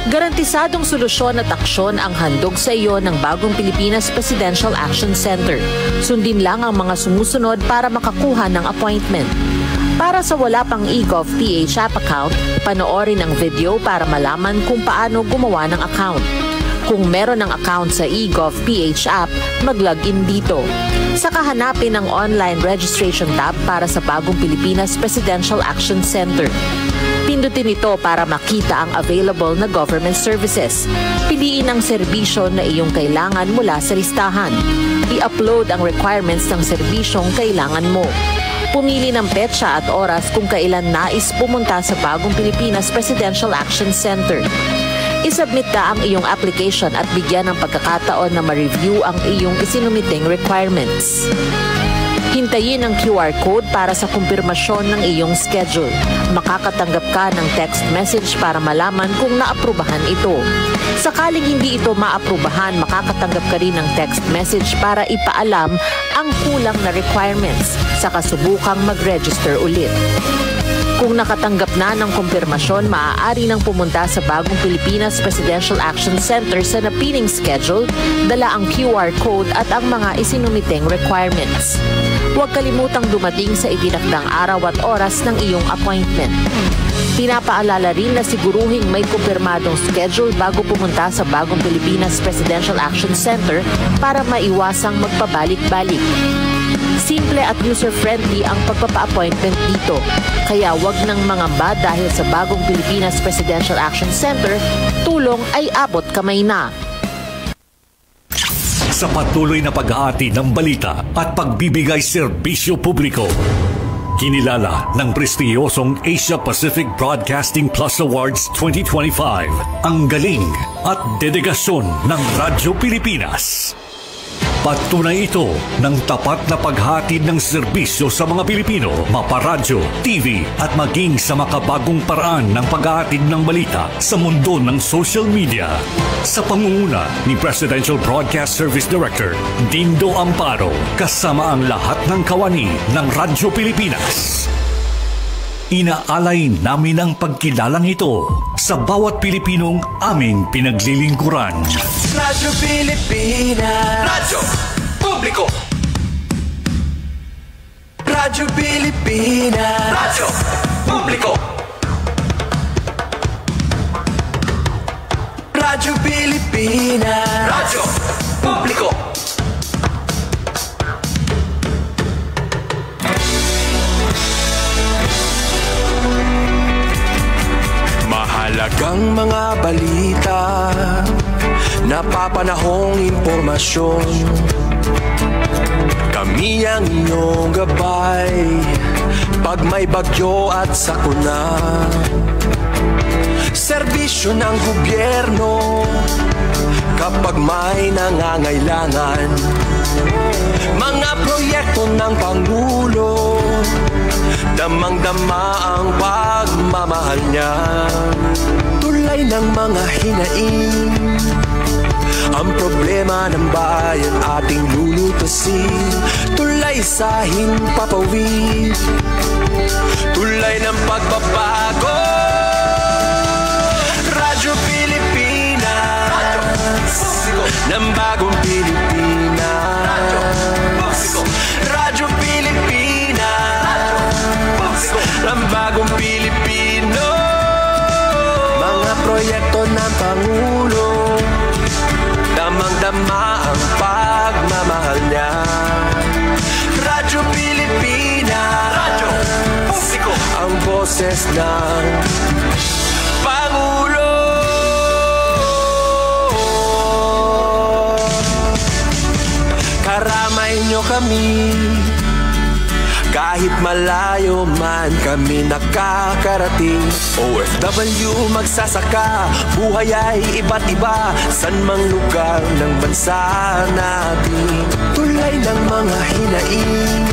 Garantisadong solusyon at aksyon ang handog sa iyo ng bagong Pilipinas Presidential Action Center. Sundin lang ang mga sumusunod para makakuha ng appointment. Para sa wala pang eGov.ph app account, panoorin ang video para malaman kung paano gumawa ng account. Kung meron ng account sa eGov.ph app, mag-login dito. Saka hanapin ang online registration tab para sa bagong Pilipinas Presidential Action Center. Pindutin ito para makita ang available na government services. Piliin ang serbisyo na iyong kailangan mula sa listahan. I-upload ang requirements ng serbisyong kailangan mo. Pumili ng petsa at oras kung kailan nais pumunta sa bagong Pilipinas Presidential Action Center. I-submit na ang iyong application at bigyan ng pagkakataon na ma-review ang iyong isinumiting requirements. Hintayin ang QR code para sa kumpirmasyon ng iyong schedule. Makakatanggap ka ng text message para malaman kung naaprubahan ito. Sakaling hindi ito maaprubahan, makakatanggap ka rin ng text message para ipaalam ang kulang na requirements sa kasubukang mag-register ulit. Kung nakatanggap na ng kumpirmasyon, maaari nang pumunta sa bagong Pilipinas Presidential Action Center sa napiling schedule, dala ang QR code at ang mga isinumiting requirements. Huwag kalimutang dumating sa itinakdang araw at oras ng iyong appointment. Pinapaalala rin na siguruhing may kumpirmadong schedule bago pumunta sa bagong Pilipinas Presidential Action Center para maiwasang magpabalik-balik. Simple at user-friendly ang pagpapa-appointment dito. Kaya wag nang mangamba dahil sa bagong Pilipinas Presidential Action Center, tulong ay abot kamay na. Sa patuloy na pag-aati ng balita at pagbibigay serbisyo publiko, kinilala ng prestiyosong Asia Pacific Broadcasting Plus Awards 2025 ang galing at dedikasyon ng Radyo Pilipinas. Patunay ito ng tapat na paghatid ng serbisyo sa mga Pilipino, maparadyo, TV at maging sa makabagong paraan ng paghahatid ng balita sa mundo ng social media. Sa pangunguna ni Presidential Broadcast Service Director Dindo Amparo, kasama ang lahat ng kawani ng Radyo Pilipinas. Inaalay namin ang pagkilalang ito sa bawat Pilipinong aming pinaglilingkuran. Radyo Pilipinas, Radyo Publiko. Radyo Pilipinas, Radyo Publiko. Radyo Pilipinas, Radyo Publiko. Mahalagang mga balita, napapanahong impormasyon. Kami ang inyong gabay pag may bagyo at sakuna. Serbisyo ng gobyerno kapag may nangangailangan. Mga proyekto ng Pangulo, damang-dama ang pagmamahal niya. Tulay ng mga hinaing, ang problema ng bayan ating lulutasin. Tulay sa himpapawid, tulay ng pagbabago. Radyo Pilipinas, ng bagong Pilipinas. Radyo Pilipinas, ng bagong Pilipino. Mga proyekto ng Pangulo, damang-dama ang pagmamahal niya. Radyo Pilipinas, Radyo Publiko, ang boses ng Pangulo. Karamay nyo kami, kahit malayo man kami nakakarating. OFW magsasaka, buhay ay iba't iba, san mang lugar ng bansa natin. Tulay ng mga hinaing,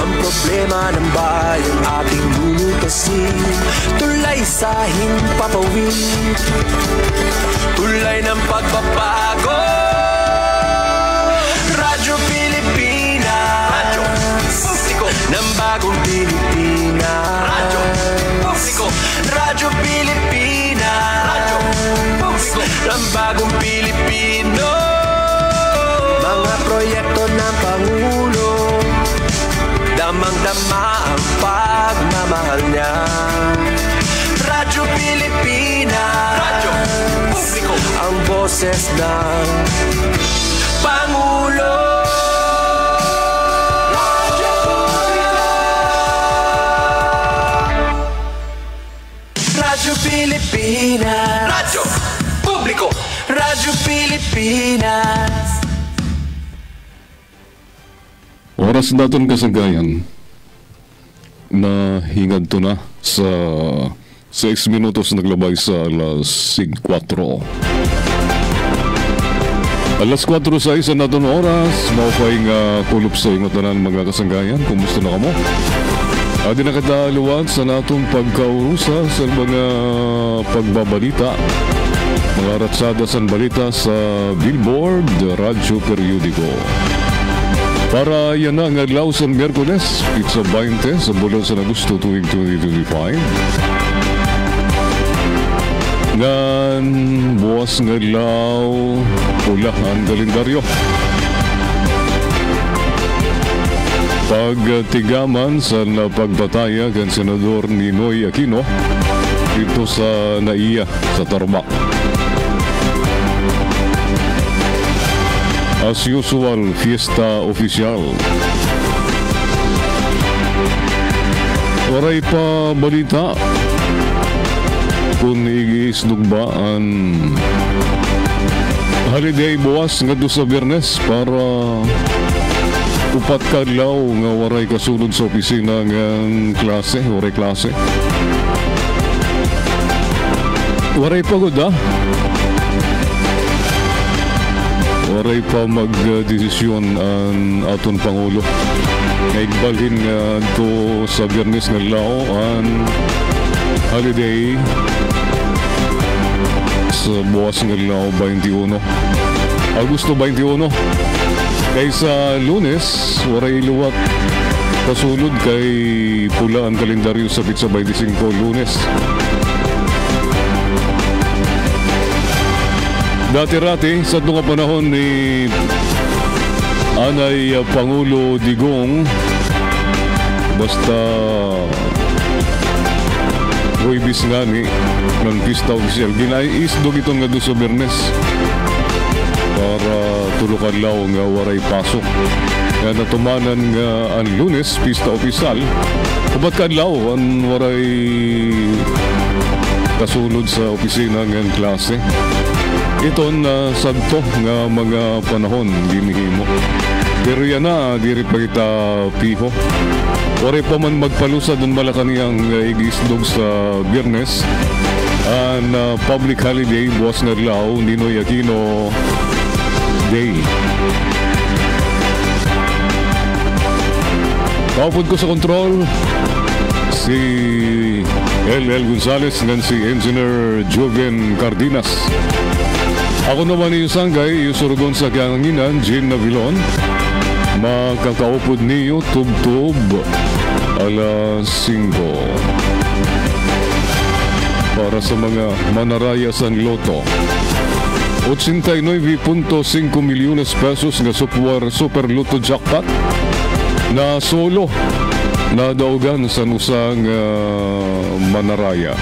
ang problema ng bayan ating lulutasin. Tulay sa himpapawid, tulay ng pagbabago. Radyo Pilipinas, Radyo Publiko, ng bagong Pilipinas. Radyo Publiko, Radyo Pilipinas, Radyo Madama ang pagmamahal niya. Radyo Pilipinas, radyo publiko, ang boses ng Pangulo. Radyo Pilipinas, radyo publiko, Radyo Pilipinas. Oras natin kasagayan na hingad to na sa 6 minutos naglabay sa alas 4. Alas 4:06 sa natin oras, maupay nga kulup sa ingot na mga kasanggayan. Kumusta na kamo? Adi na kadaluan sa natong pagkaurusa sa mga pagbabalita, mga ratsada sa balita sa Billboard Radyo Periodiko. Para yan na nga adlaw sa Miyerkules, Pizza 20 sa bulan sa Agosto tuwing 2025. Ngan buwas nga adlaw, pula ang kalendaryo. Pagtigaman sa pagbataya kan Senador Ninoy Aquino dito sa Naiya sa Tarlac. As usual, fiesta oficial. Waray pa balita kung igisdugbaan holiday buwas nga do sa Biyernes para upat kadlaw nga waray kasulod sa opisina ng klase, waray klase. Waray pagod waray pa magdesisyon ang aton Pangulo. Naigbalhin nga ito sa Biyernes nga lao ang holiday sa buwas nga lao 21. Agosto 21. Kaysa Lunes, waray luwat kasulod kay pula ang kalendaryo sa Pizza 25 Lunes. Dati-rati sa itong panahon ni Anay Pangulo Digong, basta Huwebes nga ni ng pista opisyal, ginaiisdog itong nga doon sa Biyernes para tulukan law nga waray pasok. Nga natumanan nga ang Lunes, pista opisyal, kabat kadlaw ang waray kasulod sa opisina ng klase. Ito na sabto nga mga panahon ginihimo. Pero yan na, diri pa kita piho. Ore pa man magpalusad ng Malacanang igisdog sa Biyernes. Ang public holiday, buwas nga adlaw, Ninoy Aquino Day. Kaupod ko sa kontrol, si LL Gonzales ngan si Engineer Joven Cardenas. Ako naman yung sanggay, yung surugon sa kanginan, Jean Navilon. Makakaupod niyo tub-tub alas 5. Para sa mga manaraya sa loto, 89.5 milyones pesos na super loto jackpot na solo na daugan sa nusang manaraya.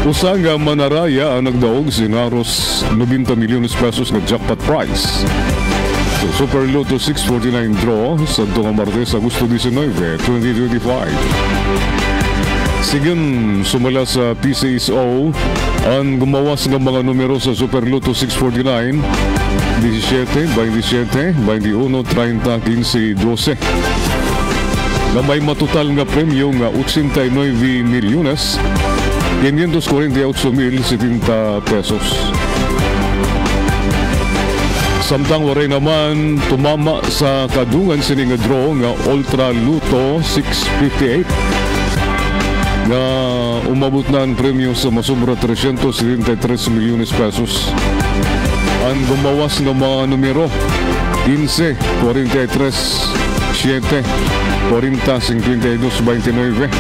Usang manaraya ang nagdaog sinaros 90 milyones pesos na jackpot prize. So, Super Lotto 649 draw sa Martes, Agosto 19, 2025. Sigan sumala sa PCSO ang gumawas ng mga numero sa Super Lotto 649, 17, 27, 21, 30, 15, 12. Na may matutal nga premyo nga 89 milyones 548,070 pesos. Samtang waray naman tumama sa kadungan sining nga draw nga Ultra Luto 658 na umabot na ang premyo sa masubra 373 milyones pesos. Ang gumawas ng mga numero 15, 43, 7, 40, 52, 29.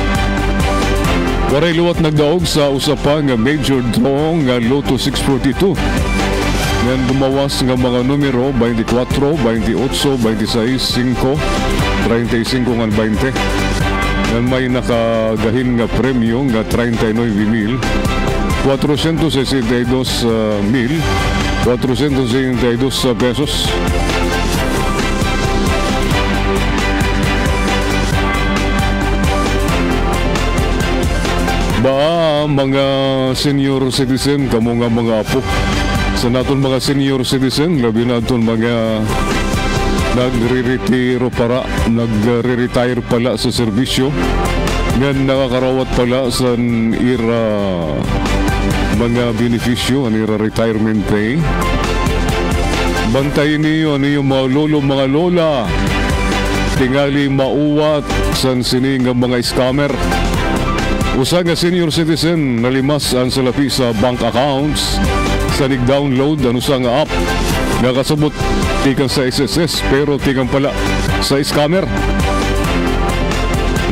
Waray luwat nagdaog sa usapang major draw nga Lotto 642 nga nga gumawas nga mga numero 24, 28, 26, 5, 35 nga 20. Nga may nakagahin nga premyo nga 39,462,462 pesos. Ba mga senior citizen kamo nga mga apo sa naton mga senior citizen, labi naton mga nagre-retiro para nagre-retire pala sa serbisyo nga nakakarawat pala sa ira mga benepisyo ang ira retirement pay. Bantayin niyo yung mga lolo mga lola tingali mauwat sa sining mga scammer. Usa nga senior citizen nalimas ang salapi sa bank accounts sa nag-download ang usa nga app nga kasabot tikan sa SSS pero tikan pala sa scammer.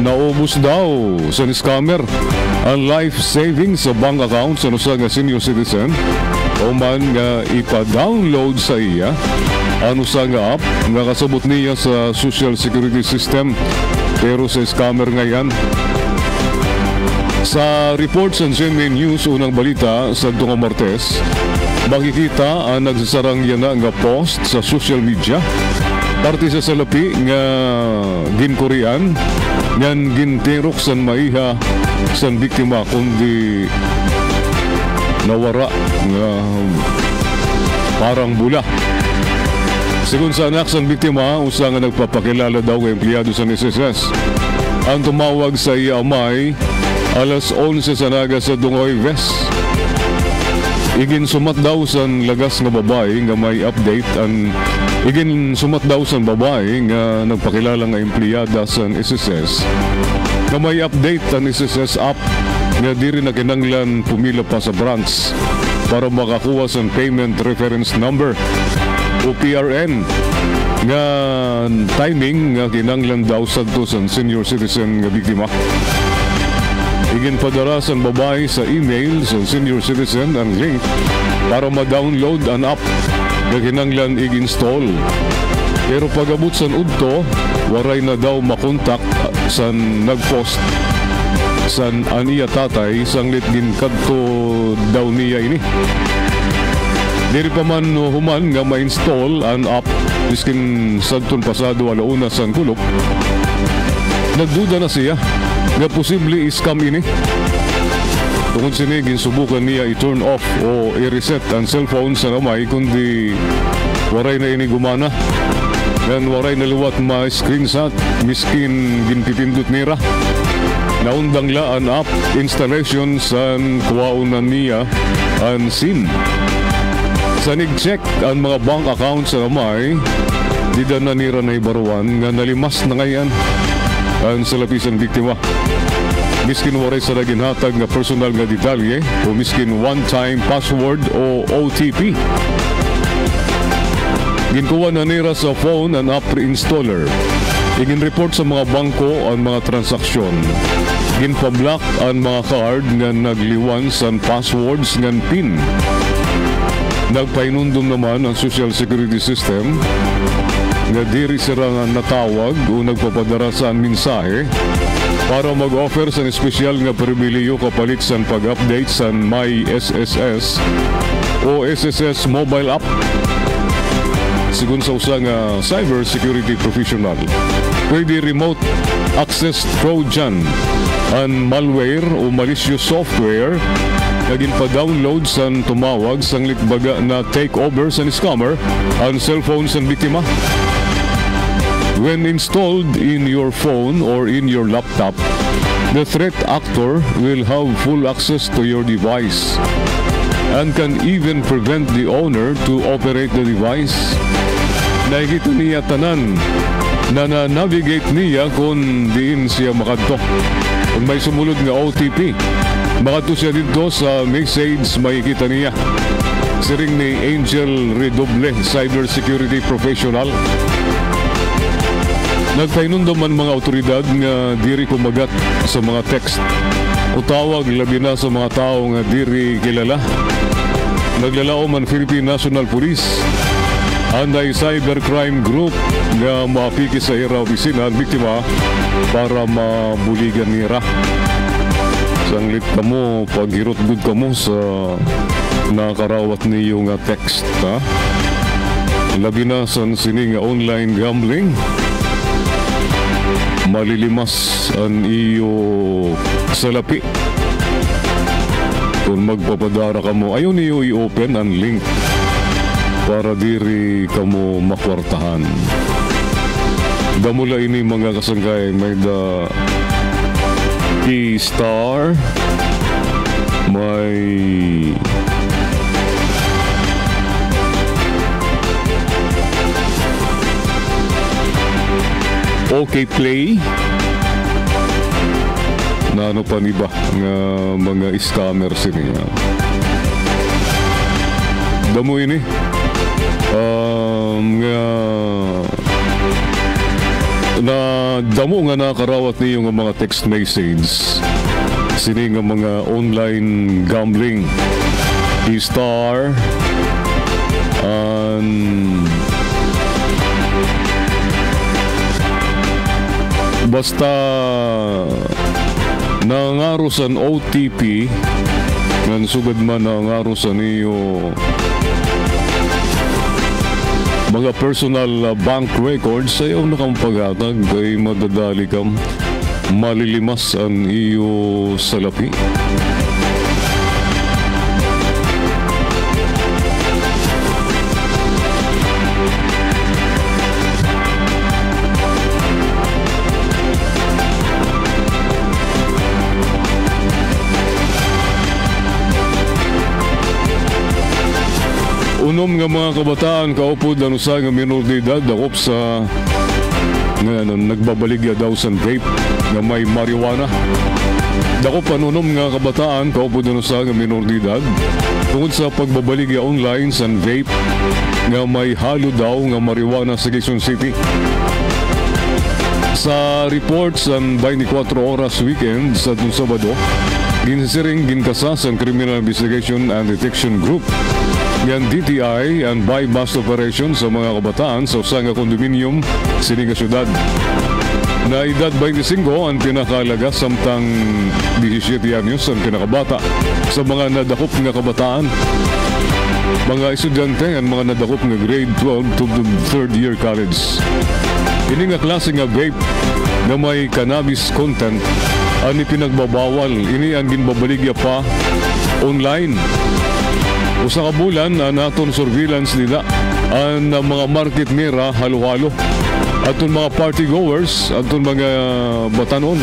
Naubos daw sa scammer ang life savings sa bank account sa usa nga senior citizen o man nga ipa-download sa iya ang usa nga app nga kasabot niya sa social security system pero sa scammer nga yan. Sa reports ng GMA News unang balita sa Dunga Martes, makikita ang nagsasarang yan nga post sa social media. Parte sa salapi nga ginkurian, ngan gintirok san maiha san biktima kundi nawara nga parang bula. Sigun sa anak san biktima, usa nga nagpapakilala daw ng empleyado sa SSS. Ang tumawag sa iya amay alas 11 sa naga sa Dungoy West. Igin sumat daw sa lagas nga babae nga may update ang igin sumat daw sa babae nga nagpakilala nga empleyada sa SSS nga may update ang SSS app nga diri na kinanglan pumila pa sa branch para makakuha sa payment reference number o PRN nga timing nga kinanglan daw sa senior citizen nga biktima. Igin padala sa babae sa email sa senior citizen ang link para ma-download ang app na kinanglan i-install. Pero pag-abot sa udto, waray na daw makontak sa nag-post sa aniya tatay sanglit ginkadto daw niya ini. Diri pa man human nga ma-install ang app biskin sadton pasado alauna sa kulop. Nagduda na siya nga posible scam ini. Tungod sini ginsubukan niya i-turn off o i-reset ang cellphone sa kamay kundi waray na ini gumana. Dan waray na liwat ma-screenshot miskin ginpipindot nira. Naundang la ang app installation sa kuwaunan niya ang SIM. Sa nag-check ang mga bank accounts sa kamay, di da na nira na ibaruan nga nalimas na ngayon ang salapisan biktima. Miskin waray sa naginhatag nga personal nga detalye o miskin one-time password o OTP. Ginkuha na nira sa phone ang app reinstaller. Igin-report sa mga bangko ang mga transaksyon. Ginpablock ang mga card nga nagliwan sa passwords nga PIN. Nagpainundom naman ang social security system nga diri sira nga natawag o nagpapadara sa mensahe para mag-offer sa espesyal nga pribiliyo kapalit sa pag-update sa My SSS o SSS mobile app. Sigun sa usa nga cyber security professional, pwede remote access Trojan and malware o malicious software na ginpa-download sa tumawag sanglit baga na takeover sa scammer ang cellphone sa biktima. When installed in your phone or in your laptop, the threat actor will have full access to your device and can even prevent the owner to operate the device. Nakikita niya tanan na na-navigate niya kung diin siya makadto. Kung may sumulod nga OTP, makadto siya dito sa message makikita niya. Siring ni Angel Redoble, cyber security professional. Nagpainundom man mga otoridad nga diri kumagat sa mga text o tawag labi na sa mga tao nga diri kilala naglalaom ang Philippine National Police Anti-Cybercrime Group nga maapiki sa ira opisina ang biktima para mabuligan nira. Sanglit ka mo, paghirot-good ka mo sa nakarawat niyo nga text, ha? Labi na sa sini nga online gambling. Malilimas ang iyo salapi. Kung magpapadara ka mo, ayaw niyo i-open ang link para diri ka mo makwartahan. Damula ini mga kasangkay, may da E-Star, may OK Play, na ano pa niba nga mga scammers ini. Damo ini nga na damo nga nakarawat niyo nga mga text message sini nga mga online gambling E-Star basta nangarusan OTP ngan sugad man nangarusan niyo mga personal bank records ayaw na kang paghatag kay madadali kang malilimas ang iyo salapi. Unom nga mga kabataan kaupod na nusa nga minor de edad dakop sa nga nagbabaligya daw sa vape nga may marijuana. Dakop panunom nga kabataan kaupod na nusa nga minor de edad tungod sa pagbabaligya online sa vape nga may halo daw nga marijuana sa Quezon City. Sa report sa 24 oras weekend sa Sabado, ginsiring ginkasas ang Criminal Investigation and Detection Group yan DTI and bypass operation sa mga kabataan sa usang kondominium sining syudad. Na edad 25 ang pinakalaga samtang 17 anyos ang pinakabata sa mga nadakop nga kabataan. Mga estudyante ang mga nadakop nga grade 12 to third year college. Ini nga klase nga vape na may cannabis content ang ipinagbabawal. Ini ang ginbabaligya pa online. Usa ka bulan naton surveillance nila ang mga market nira halo-halo. Aton mga party goers, aton mga batanon.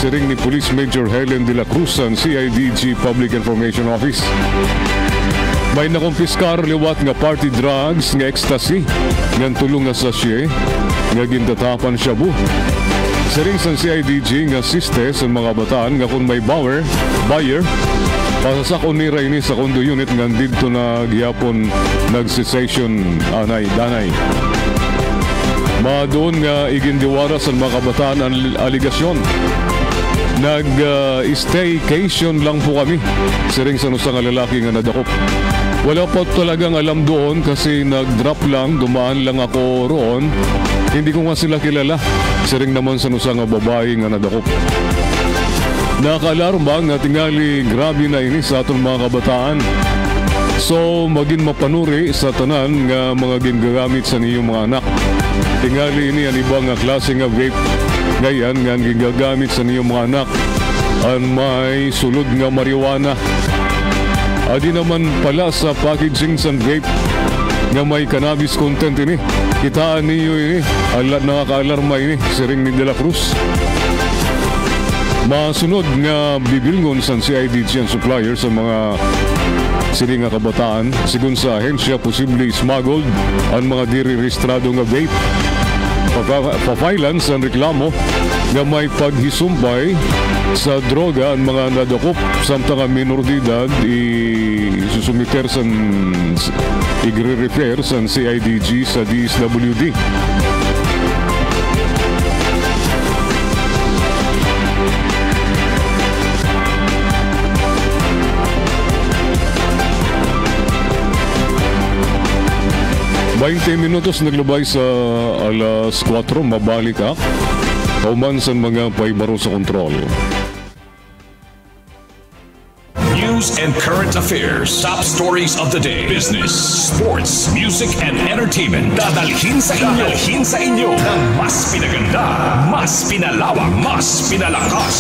Siring ni Police Major Helen de la Cruz ang CIDG Public Information Office. May nakumpiskar liwat nga party drugs nga ecstasy nga tulong nga sachet nga gindatapan shabu. Siring sa CIDG nga siste sa mga bataan nga kung may buyer pasasakon ni Raini sa condo unit nga dito na gihapon nag-cessation anay-danay. Madoon nga igindiwara sa mga kabataan ang aligasyon. Nag-staycation lang po kami. Siring sa nusang lalaki nga nadakop. Wala pa talagang alam doon kasi nag-drop lang, dumaan lang ako roon. Hindi ko nga sila kilala. Siring naman sa nusang babae nga nadakop. Nakaalarma nga tingali grabe na ini sa atong mga kabataan. So maging mapanuri sa tanan nga mga ginagamit sa niyong mga anak. Tingali ini ang ibang nga klase nga vape ngayon nga ginagamit sa niyong mga anak. Ang may sulod nga marijuana. Adi naman pala sa packaging sa vape nga may cannabis content ini. Kitaan niyo ini, nakakaalarma ini, siring ni De La Cruz. Masunod nga bibilngon sa CIDG ang supplier sa mga sining nga kabataan. Sigun sa ahensya, posible smuggled ang mga diri-rehistrado nga vape. Papailan sa reklamo nga may paghisumpay sa droga ang mga nadakop samtang ang minor de edad isusumiter sa igre-refer sa CIDG sa DSWD. 20 minutos naglubay sa alas 4, mabalik ka. Kauman sa mga paibaro sa kontrol. News and current affairs, top stories of the day, business, sports, music, and entertainment. Dadalhin sa inyo ng mas pinaganda, mas pinalawak, mas pinalakas.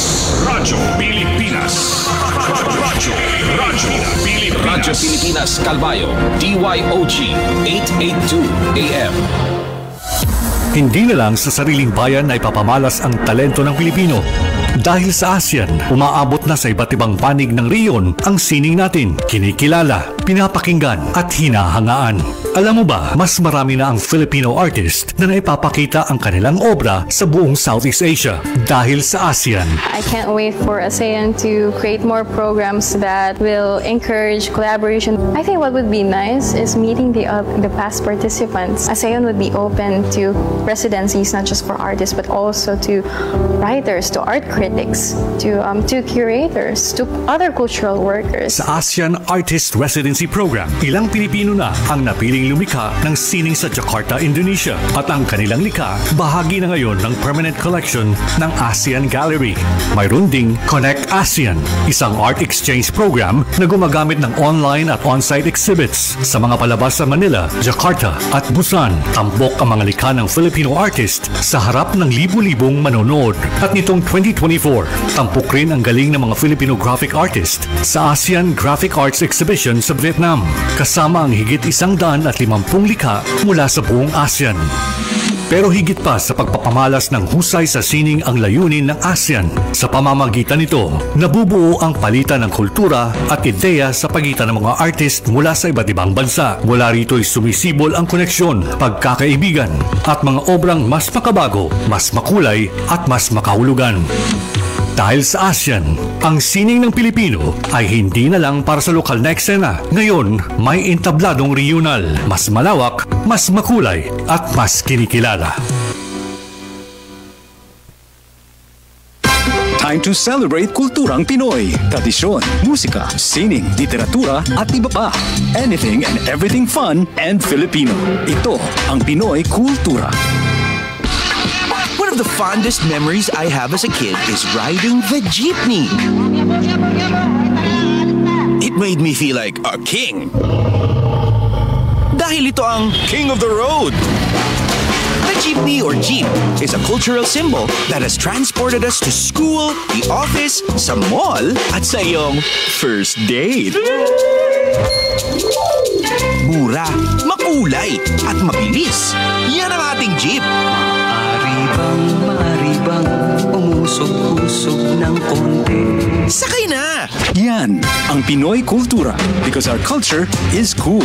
Radyo Pilipinas. Radyo Pilipinas Calbayo, DYOG 882 AM. Hindi na lang sa sariling bayan ay papamalas ang talento ng Pilipino. Dahil sa ASEAN, umaabot na sa iba't ibang panig ng rehiyon ang sining natin, kinikilala, pinapakinggan at hinahangaan. Alam mo ba, mas marami na ang Filipino artist na naipapakita ang kanilang obra sa buong Southeast Asia dahil sa ASEAN. I can't wait for ASEAN to create more programs that will encourage collaboration. I think what would be nice is meeting the past participants. ASEAN would be open to residencies not just for artists but also to writers, to art critics, to curators, to other cultural workers. Sa ASEAN Artist Residency Program, ilang Pilipino na ang napiling lumikha ng sining sa Jakarta, Indonesia. At ang kanilang likha, bahagi na ngayon ng permanent collection ng ASEAN Gallery. Mayroon ding Connect ASEAN, isang art exchange program na gumagamit ng online at on-site exhibits sa mga palabas sa Manila, Jakarta at Busan. Tampok ang mga likha ng Filipino artist sa harap ng libu-libong manonood. At nitong 2024, tampok rin ang galing ng mga Filipino graphic artist sa ASEAN Graphic Arts Exhibition sa Vietnam, kasama ang higit 150 likha mula sa buong ASEAN. Pero higit pa sa pagpapamalas ng husay sa sining ang layunin ng ASEAN. Sa pamamagitan nito, nabubuo ang palitan ng kultura at ideya sa pagitan ng mga artist mula sa iba't ibang bansa. Mula rito'y sumisibol ang koneksyon, pagkakaibigan at mga obrang mas makabago, mas makulay at mas makahulugan. Dahil sa ASEAN, ang sining ng Pilipino ay hindi na lang para sa lokal na eksena. Ngayon, may entabladong regional, mas malawak, mas makulay, at mas kinikilala. Time to celebrate kulturang Pinoy. Tradisyon, musika, sining, literatura, at iba pa. Anything and everything fun and Filipino. Ito ang Pinoy Kultura. One of the fondest memories I have as a kid is riding the jeepney. It made me feel like a king. Dahil ito ang King of the Road. The jeepney or jeep is a cultural symbol that has transported us to school, the office, sa mall, at sa iyong first date. Mura, makulay, at mabilis. Yan ang ating jeep. Maribang, umusog-usog ng konti. Sakay na! Yan ang Pinoy Kultura because our culture is cool.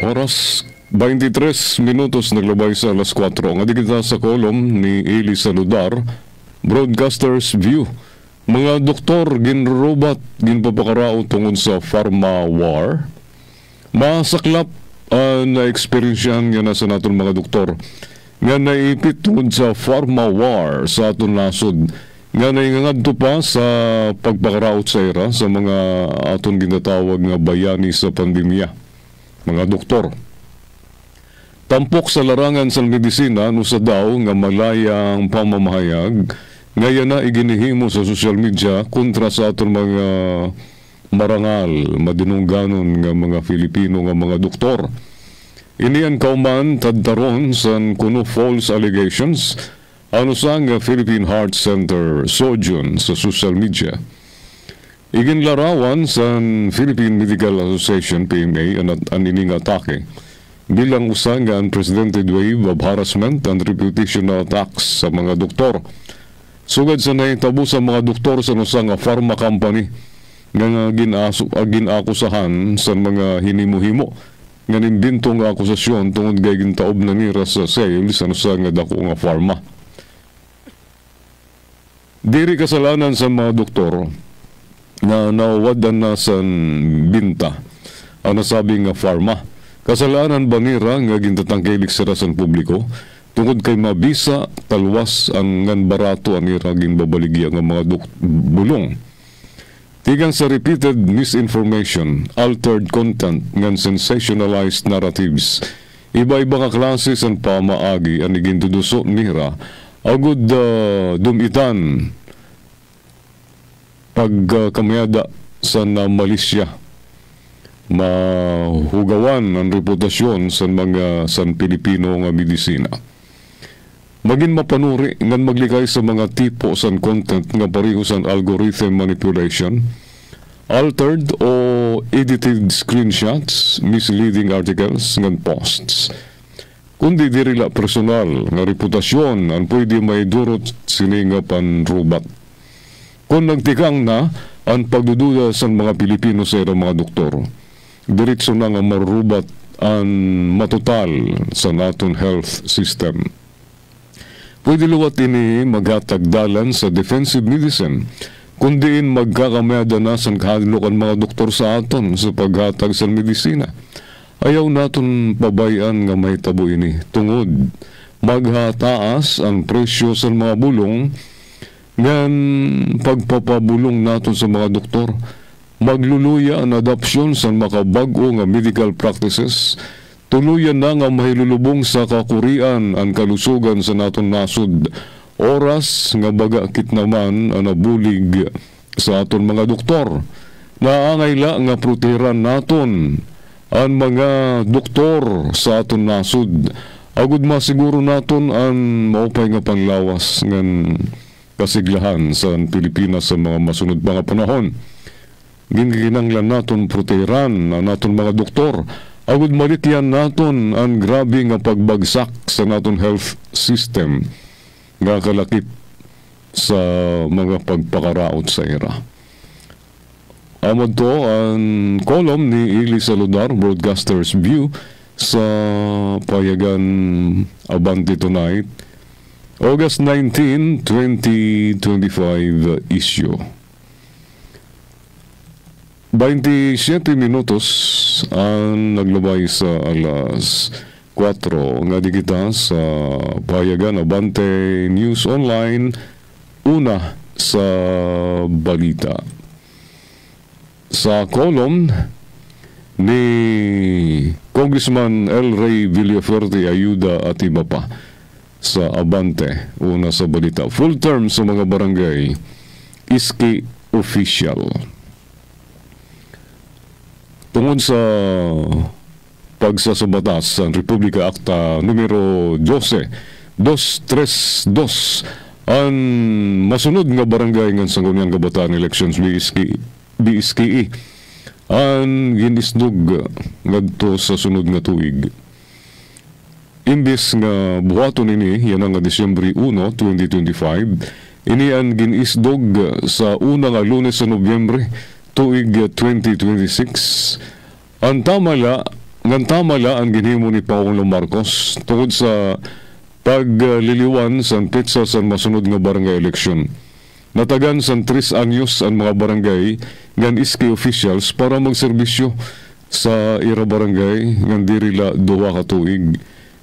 Oras 23 minutos naglabay sa alas 4. Ang adigita sa kolom ni Eli Saludar, Broadcaster's View. Mga doktor ginrobat ginpapakarao tungod sa pharma war. Masaklap na experiensyan nga na sa naton mga doktor nga naipit tungod sa pharma war sa aton nasod nga naingangadto pa sa pagpakaraot sa era sa mga aton ginatawag nga bayani sa pandemya. Mga doktor, tampok sa larangan sa medisina no sa daw nga malayang pamamahayag ngayon na iginihimo sa social media kontra sa aton mga marangal, madinungganon nga mga Filipino nga mga doktor. Iniyan kauman tadtaron sa kuno false allegations ano sa nga Philippine Heart Center Sojourn sa social media. Iginlarawan sa Philippine Medical Association PMA ang ining atake bilang usa nga unprecedented wave of harassment and reputational attacks sa mga doktor. Sugad sa nahitabo sa mga doktor sa nusa nga pharma company nga ginakusahan sa mga hinimo-himo nga nimbinto nga akusasyon tungod kay gintaob na nira sa sales sa nusa nga dako nga pharma. Diri kasalanan sa mga doktor na nawadan na sa binta ang nasabing nga pharma. Kasalanan ba nira nga gintatangkilik sa rason publiko tungod kay mabisa talwas ang ngan barato ang nira ginbabaligya nga mga bulong. Tigang sa repeated misinformation, altered content, ngan sensationalized narratives, iba-iba nga klase san pamaagi ang iginduduso nira, agud dumitan pagkamyada sa Malaysia, mahugawan ang reputasyon sa mga san Pilipino nga medisina. Maging mapanuri ngan maglikay sa mga tipo san content nga pareho san algorithm manipulation, altered o edited screenshots, misleading articles ngan posts. Kundi dirila personal nga reputasyon ang pwede may durot sini nga panrubat. Kung nagtikang na ang pagdududa sa mga Pilipino sa mga doktor, diretso na nga marubat ang matutal sa naton health system. Pwede luwat ini maghatagdalan sa defensive medicine, kundiin magkakamyada na sa kahadlok ang mga doktor sa aton sa paghatag sa medisina. Ayaw naton pabayan nga may tabo ini. Tungod, maghataas ang presyo sa mga bulong, ngan pagpapabulong naton sa mga doktor, magluluya ang adopsyon sa makabago nga medical practices, tuluyan na nga mahilulubong sa kakurian ang kalusugan sa naton nasod. Oras nga bagakit naman ang nabulig sa aton mga doktor. Naangayla nga proteran naton ang mga doktor sa aton nasod. Agud masiguro naton ang maupay nga panlawas ngan kasiglahan sa Pilipinas sa mga masunod mga panahon. Ginginanglan naton proteran ang naton mga doktor. Agud malikyan naton ang grabe nga pagbagsak sa naton health system nga kalakip sa mga pagpakaraot sa era. Amod to ang kolom ni Ili Saludar, Broadcaster's View, sa payagan Abante Tonight, August 19, 2025 issue. 27 minutos ang naglabay sa alas 4 nga di kita sa payagan Abante News Online, una sa balita. Sa kolom ni Congressman L. Ray Villafuerte ayuda at iba pa sa Abante, una sa balita. Full term sa mga barangay, iski official. Tungod sa pagsasabatas sa Republika Acta numero 12-232, ang masunod nga barangay ng Sangguniang Kabataan Elections BSKE ang ginisdog ngadto sa sunod nga tuig. Imbes nga buhaton ini, yan nga Disyembre 1, 2025, ini ang ginisdog sa una nga Lunes sa Nobyembre, tuig 2026. Ang tamala ang ginhimo ni Pangulong Marcos tungod sa pagliliwan sa petsa sa masunod nga barangay election. Natagan sa 3 anyos ang mga barangay ngan iski officials para magserbisyo sa ira barangay ngan dirila 2 ka tuig.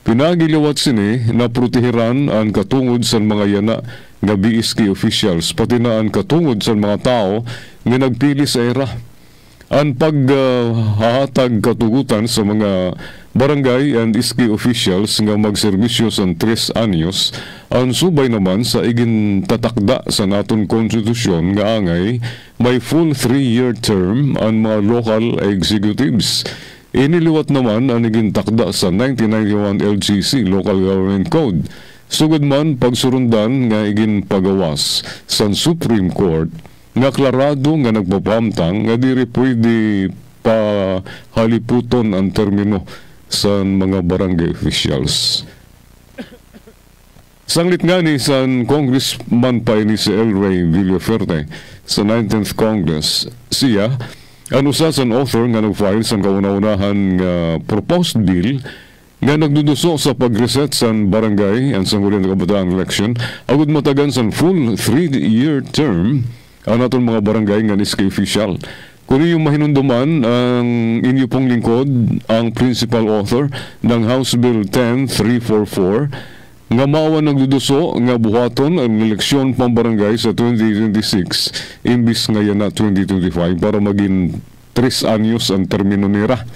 Pinagiliwat sini na protehiran ang katungod sa mga yana nga BSK officials, pati na ang katungod sa mga tao nga nagpili sa era. Ang paghahatag katugutan sa mga barangay and iski officials nga magserbisyo sa 3 anyos, ang subay naman sa igin tatakda sa naton konstitusyon nga angay may full 3-year term ang mga local executives. Iniliwat naman ang igin takda sa 1991 LGC, Local Government Code. Sugod man pagsurundan nga igin pagawas sa Supreme Court nga klarado nga nagpapamtang nga diri pwede pa haliputon ang termino sa mga barangay officials. Sanglit nga ni sa Congressman pa ni si L. Ray Villafuerte sa 19th Congress, siya ang usa sa author nga nag-file sa kauna-unahan nga proposed bill nga nagduduso sa pag-reset sa barangay ang Sangguniang Kabataan election agud matagan sa full 3-year term ang atong mga barangay nga iski official. Kung yung mahinunduman ang inyo pong lingkod, ang principal author ng House Bill 10344 nga maawa nagduduso nga buhaton ang eleksyon pambarangay sa 2026 imbis ngayon na 2025 para maging 3 anyos ang termino nira.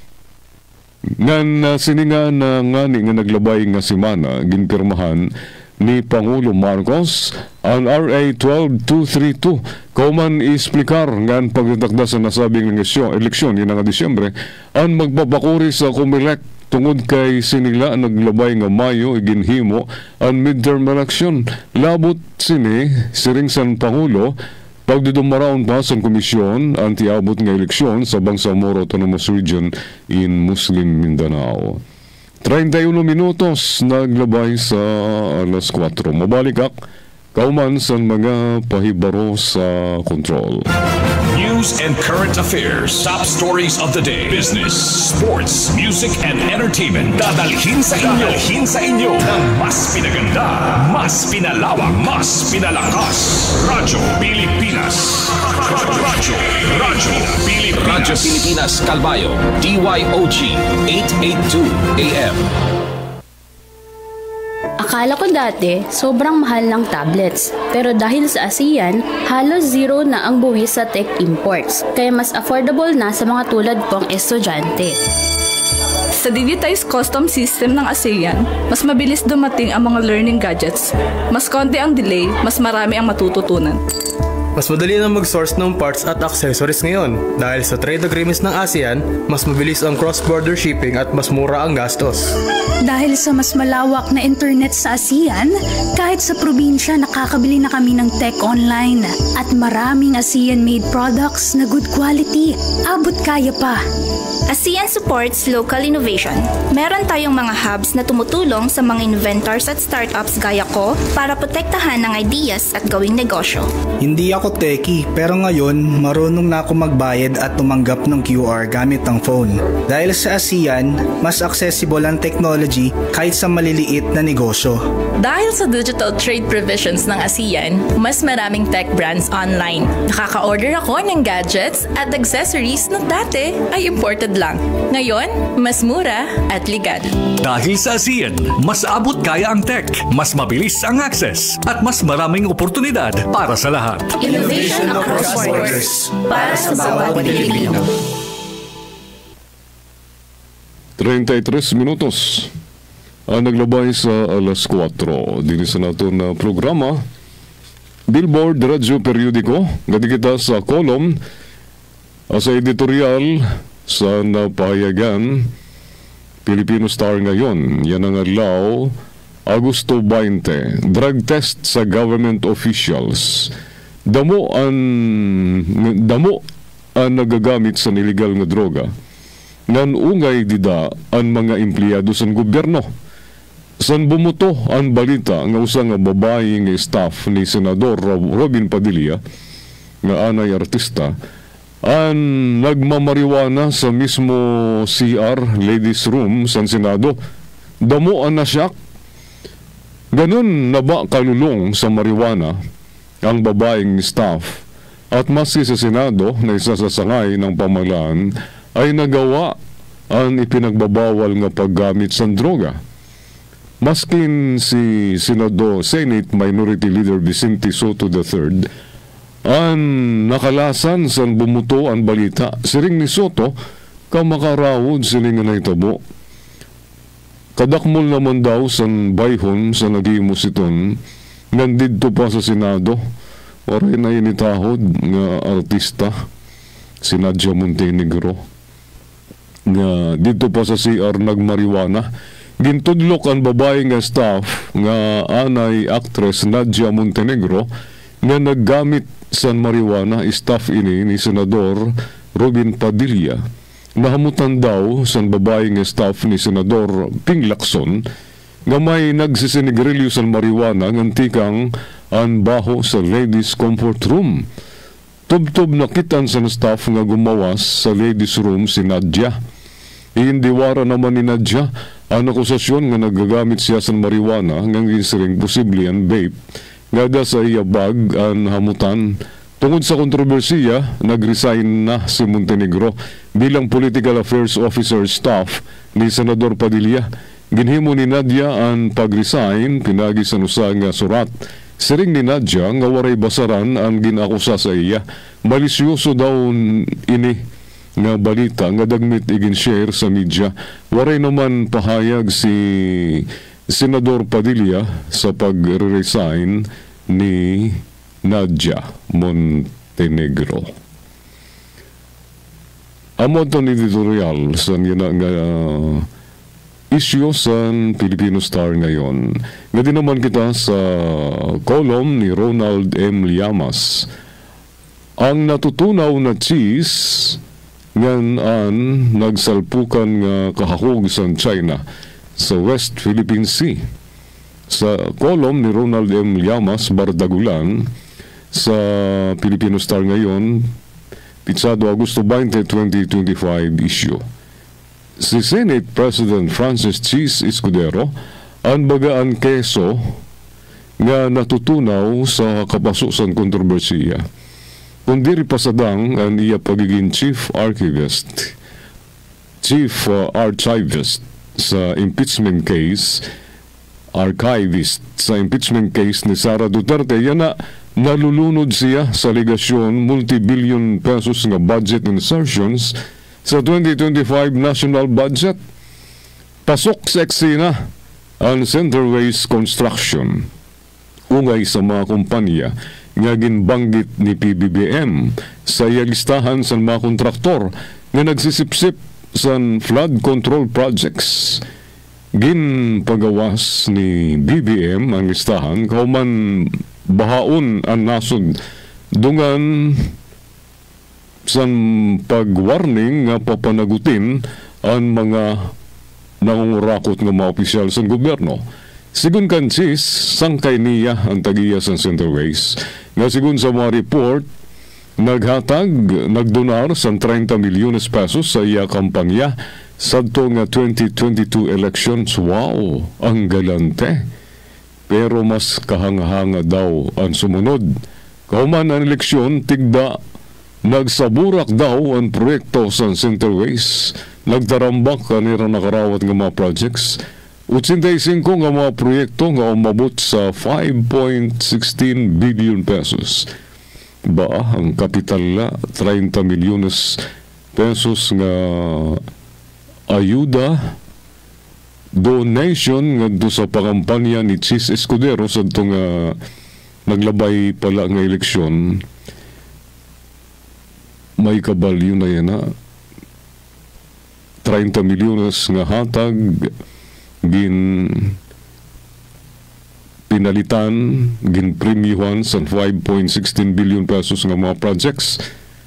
Ngan sininga na ngani nga naglabay nga simana ginpirmahan ni Pangulo Marcos ang RA 12232 kauman isplikar ngan pagtatakda sa nasabing eleksyon yun nga Disyembre ang magpapakuri sa Comelec tungod kay sinila naglabay nga Mayo iginhimo ang midterm election. Labot siring san Pangulo pagdudumaraon pa sa komisyon anti-abot nga eleksyon sa Bangsamoro Autonomous Region in Muslim Mindanao. 31 minutos naglabay sa alas 4. Mabalik kauman sa mga pahibaro sa control. News and current affairs, top stories of the day, business, sports, music and entertainment. Dadalhin sa inyo ng mas pinaganda, mas pinalawak, mas pinalakas. Radyo Pilipinas. Radyo Pilipinas Calbayo, DYOG 882 AM. Akala ko dati, sobrang mahal ng tablets. Pero dahil sa ASEAN, halos zero na ang buwis sa tech imports. Kaya mas affordable na sa mga tulad kong estudyante. Sa digitized custom system ng ASEAN, mas mabilis dumating ang mga learning gadgets. Mas konti ang delay, mas marami ang matututunan. Mas madali na mag-source ng parts at accessories ngayon. Dahil sa trade agreements ng ASEAN, mas mabilis ang cross-border shipping at mas mura ang gastos. Dahil sa mas malawak na internet sa ASEAN, kahit sa probinsya nakakabili na kami ng tech online. At maraming ASEAN-made products na good quality. Abot kaya pa. ASEAN supports local innovation. Meron tayong mga hubs na tumutulong sa mga inventors at startups gaya ko para protektahan ng ideas at gawing negosyo. Hindi ako techie, pero ngayon marunong na ako magbayad at tumanggap ng QR gamit ang phone. Dahil sa ASEAN, mas accessible ang technology kahit sa maliliit na negosyo. Dahil sa digital trade provisions ng ASEAN, mas maraming tech brands online. Nakaka-order ako ng gadgets at accessories na dati ay imported lang. Ngayon, mas mura at legal. Dahil sa ASEAN, mas abot kaya ang tech, mas mabilis ang access, at mas maraming oportunidad para sa lahat. Innovation across borders para sa bawat Pilipino. 33 minutos ang naglabay sa alas 4. Dini sa nato na programa Billboard Radyo Periodiko gadi kita sa kolom sa editorial sa napahayagan Filipino Star ngayon. Yan ang adlaw Agosto 20. Drug test sa government officials. Damo ang nagagamit sa niligal nga droga. Nanungay dida ang mga empleyado sa gobyerno. San bumuto ang balita nga usa nga babae nga staff ni Senador Robin Padilla nga anay artista ang nagmamariwana sa mismo CR ladies room sa Senado. Damo ang nasyak. Ganun na ba kalulong sa mariwana ang babaeng staff at maski sa Senado na isa sa sangay ng pamahalaan ay nagawa ang ipinagbabawal nga paggamit sa droga. Maskin si Senate Minority Leader Vicente Soto III ang nakalasan sa bumuto ang balita siring ni Soto ka makarawod siling nga naitabo. Kadakmol naman daw sa bayhon sa nagimos iton nandito pa sa Senado oray na initahod nga artista si Nadia Montenegro nga dito pa sa CR nagmariwana. Gintudlok ang babae nga staff nga anay actress Nadia Montenegro nga naggamit sa marijuana. Staff ini ni Senador Robin Padilla. Nahamutan daw sa babae nga staff ni Senador Ping Lacson nga may nagsisinigrilyo sa marijuana ngantikang ang baho sa ladies comfort room. Tubtob nakitan sa staff nga gumawas sa ladies room si Nadia. Iindiwara naman ni Nadia ang akusasyon nga nagagamit siya sa marijuana nga ginsiring posible ang vape nga da sa iya bag ang hamutan. Tungod sa kontrobersiya, nag-resign na si Montenegro bilang Political Affairs Officer staff ni Senador Padilla. ginhimo ni Nadia ang pag-resign pinagi sa nusa nga surat. Siring ni Nadia nga waray basaran ang ginakusa sa iya. Malisyoso daw ini nga balita nga dagmit igin-share sa media. Waray naman pahayag si Senador Padilla sa pag-resign ni Nadia Montenegro. Amod to editorial sa nga isyu sa Filipino Star ngayon. Nga din naman kita sa column ni Ronald M. Llamas. Ang natutunaw na cheese ngan nagsalpukan nga kahakog sa China sa West Philippine Sea. Sa column ni Ronald M. Llamas, Bardagulan, sa Filipino Star ngayon, Pitsado Agosto 20, 2025 issue. Si Senate President Francis Cheese Escudero ang bagaan keso nga natutunaw sa kapasusan kontrobersiya. Kundi ripasadang ang iya pagiging Chief Archivist sa impeachment case ni Sara Duterte. Yan na nalulunod siya sa aligasyon multi-billion pesos nga budget insertions sa 2025 national budget. Pasok sa eksena ang Centerways Construction, ungay sa mga kumpanya nga ginbanggit ni PBBM sa listahan sa mga kontraktor nga nagsisipsip sa flood control projects. Ginpagawas ni BBM ang listahan kauman bahaon ang nasod dungan sa pag-warning nga papanagutin ang mga nangungurakot ng mga opisyal sa gobyerno. Sigun kansis, sangkay niya ang tagiya sa Centerways nga sigun sa mga report nagdonar sa 30 milyones pesos sa iya kampanya sa nga 2022 elections. Wow, ang galante. Pero mas kahanga-hanga daw ang sumunod. Kauman ang eleksyon, tigda nagsaburak daw ang proyekto sa Centerways. Nagtarambak kanira nakarawat ng mga projects. 85 nga mga proyekto nga umabot sa 5.16 billion pesos. Ba, ang kapital na 30 milyones pesos nga ayuda, donation ngadto sa pangampanya ni Cheese Escudero sa itong naglabay pala nga eleksyon. May kabalyo na yan 30 milyones nga hatag pinalitan, ginpremyuhan sa 5.16 billion pesos nga mga projects.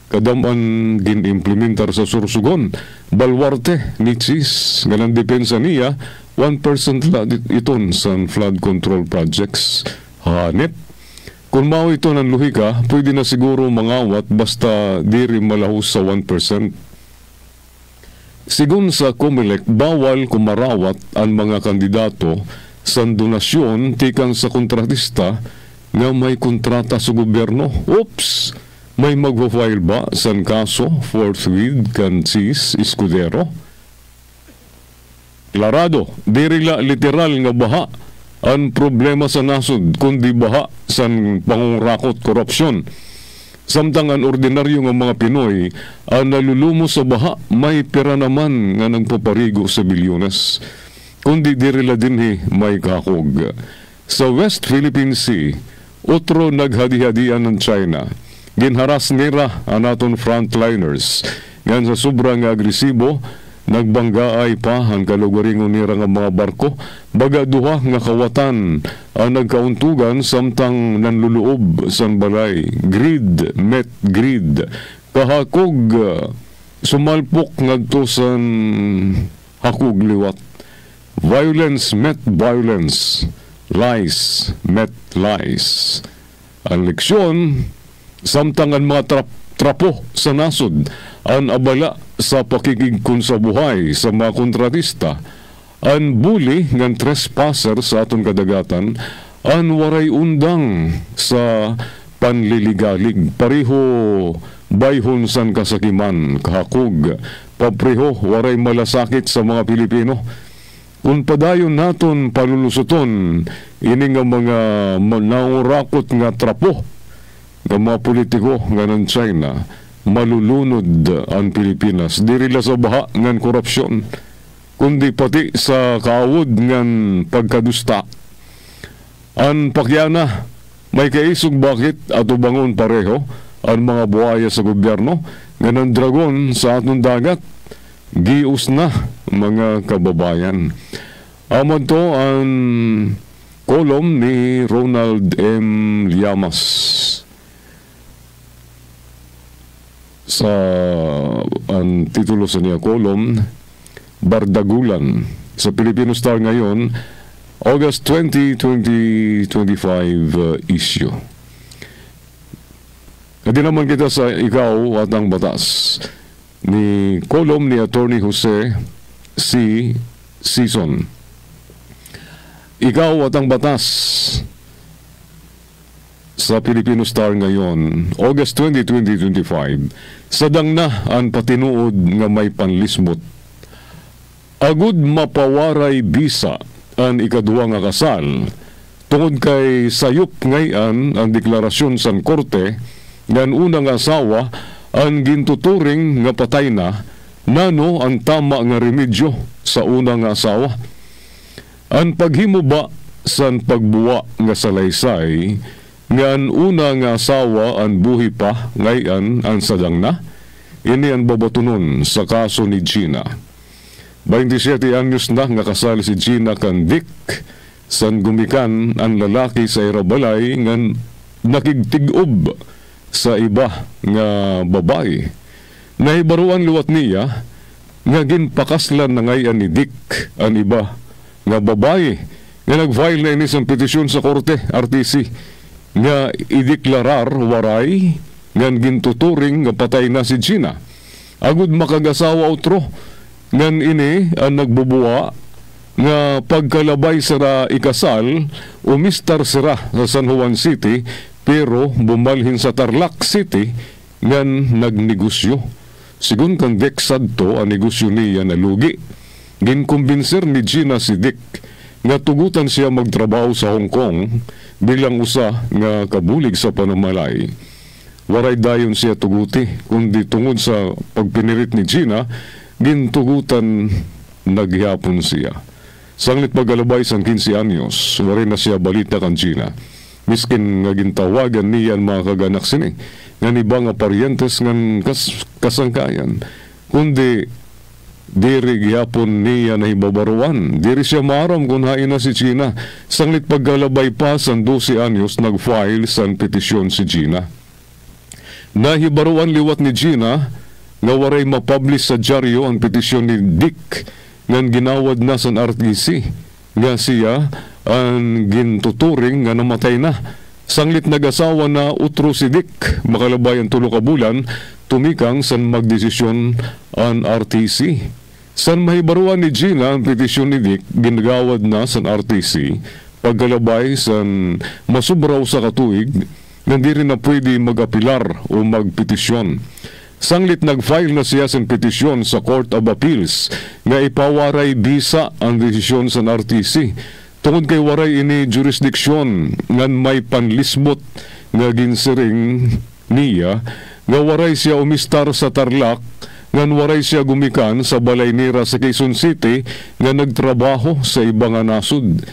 Kadaman ginimplementar sa Sursugon, balwarte ni Cheese, ganang depensa niya, 1% la iton sa flood control projects. Hanip. Kung mao ito ng luhika, pwede na siguro mangawat basta diri malahos sa 1%. Sigun sa COMELEC, bawal kumarawat ang mga kandidato sa donasyon tikang sa kontratista nga may kontrata sa gobyerno. Oops! May magpa-file ba sa kaso forthwith kan Cheese Escudero? Klarado, dirila literal nga baha ang problema sa nasod, kundi baha sa pangungurakot korupsyon. Samtang ang ordinaryo nga mga Pinoy ang nalulumo sa baha, may pera naman nga nagpaparigo sa bilyones. Kundi dirila dinhi may kakog. Sa West Philippine Sea, otro naghadi-hadian ng China. Ginharas nira ang aton frontliners. Yan sa sobrang agresibo, nagbanggaay pa ang kalugaringon nira nga mga barko. Baga duha nga kawatan ang nagkauntugan samtang nanluluob sa balay. Grid met grid. Kahakog sumalpok ngadto sa hakog liwat. Violence met violence. Lies met lies. Ang leksyon, samtang ang mga trapo sa nasod ang abala sa pakikigkon sa buhay sa mga kontratista, ang bully ng trespasser sa atong kadagatan, ang waray undang sa panliligalig, pareho bayhon san kasakiman, kahakog, papreho waray malasakit sa mga Pilipino. kung padayon naton palulusuton ini nga mga nangurakot nga trapo nga mga politiko nga ng China, malulunod ang Pilipinas diri la sa baha ngan korupsyon kundi pati sa kaawod ngan pagkadusta. Ang pakyana may kaisog bakit ato bangon pareho ang mga buhaya sa gobyerno nga ng dragon sa atong dagat gius na mga kababayan. Amon to ang kolom ni Ronald M. Llamas sa ang titulo sa niya kolom Bardagulan sa Filipino Star ngayon, August 20, 2025 issue. Hindi naman kita sa Ikaw at ang Batas ni kolom ni Attorney Jose C. Season. Ikaw at ang Batas sa Filipino Star ngayon, August 20, 2025, sadang na ang patinuod nga may panlismot. Agud mapawaray bisa ang ikaduwa nga kasal, tungod kay sayop ngayon ang deklarasyon sa korte ngan unang asawa ang gintuturing nga patay na nano ang tama nga remedyo sa unang asawa. Ang paghimo ba sa pagbuwa nga salaysay nga ang una nga asawa ang buhi pa ngayon ang sadang na, ini ang babatunon sa kaso ni Gina. 27 anyos na nga kasal si Gina kan Dick san gumikan ang lalaki sa Irabalay nga nakigtig-ob sa iba nga babae. Nahibaruan luwat niya nga ginpakaslan na ngayon ni Dick ang iba nga babae nga nag-file na inis ang petisyon sa korte RTC nga ideklarar waray nga gintuturing nga patay na si Gina. Agud makagasawa utro ngan ini ang nagbubuwa nga pagkalabay sira ikasal umistar sira sa San Juan City pero bumalhin sa Tarlac City ngan nagnegosyo. Sigun kang Dick sadto ang negosyo niya nalugi. Ginkumbinser ni Gina si Dick nga tugutan siya magtrabaho sa Hong Kong bilang usa nga kabulig sa panamalay. Waray dayon siya tuguti kundi tungod sa pagpinirit ni Gina gintugutan naghihapon siya. Sanglit paggalabay sang 15 anyos, waray na siya balita kan Gina. Miskin nga gintawagan niyan mga kaganak sini, nga iba nga parientes ngan kasangkayan. Kundi diri gihapon niya na ibabaruan. Diri siya maaram kung hain na si Gina. Sanglit paggalabay pa sang 12 anyos, nag-file sang petisyon si Gina. Nahibaruan liwat ni Gina nga waray mapublish sa dyaryo ang petisyon ni Dick ngan ginawad na sa RTC nga siya ang gintuturing nga namatay na. Sanglit nag-asawa na utro si Dick, makalabay ang 3 ka bulan, tumikang san magdesisyon ang RTC. San mahibaruan ni Gina ang petisyon ni Dick, ginagawad na sa RTC, pagkalabay san masubraw sa katuig, hindi rin na pwede mag-apilar o magpetisyon. Sanglit nag-file na siya sa petisyon sa Court of Appeals nga ipawaray bisa ang desisyon sa RTC. Tungod kay waray ini jurisdiksyon ngan may panlismot nga ginsiring niya nga waray siya umistar sa Tarlac ngan waray siya gumikan sa balay nira sa Quezon City nga nagtrabaho sa ibang nasud.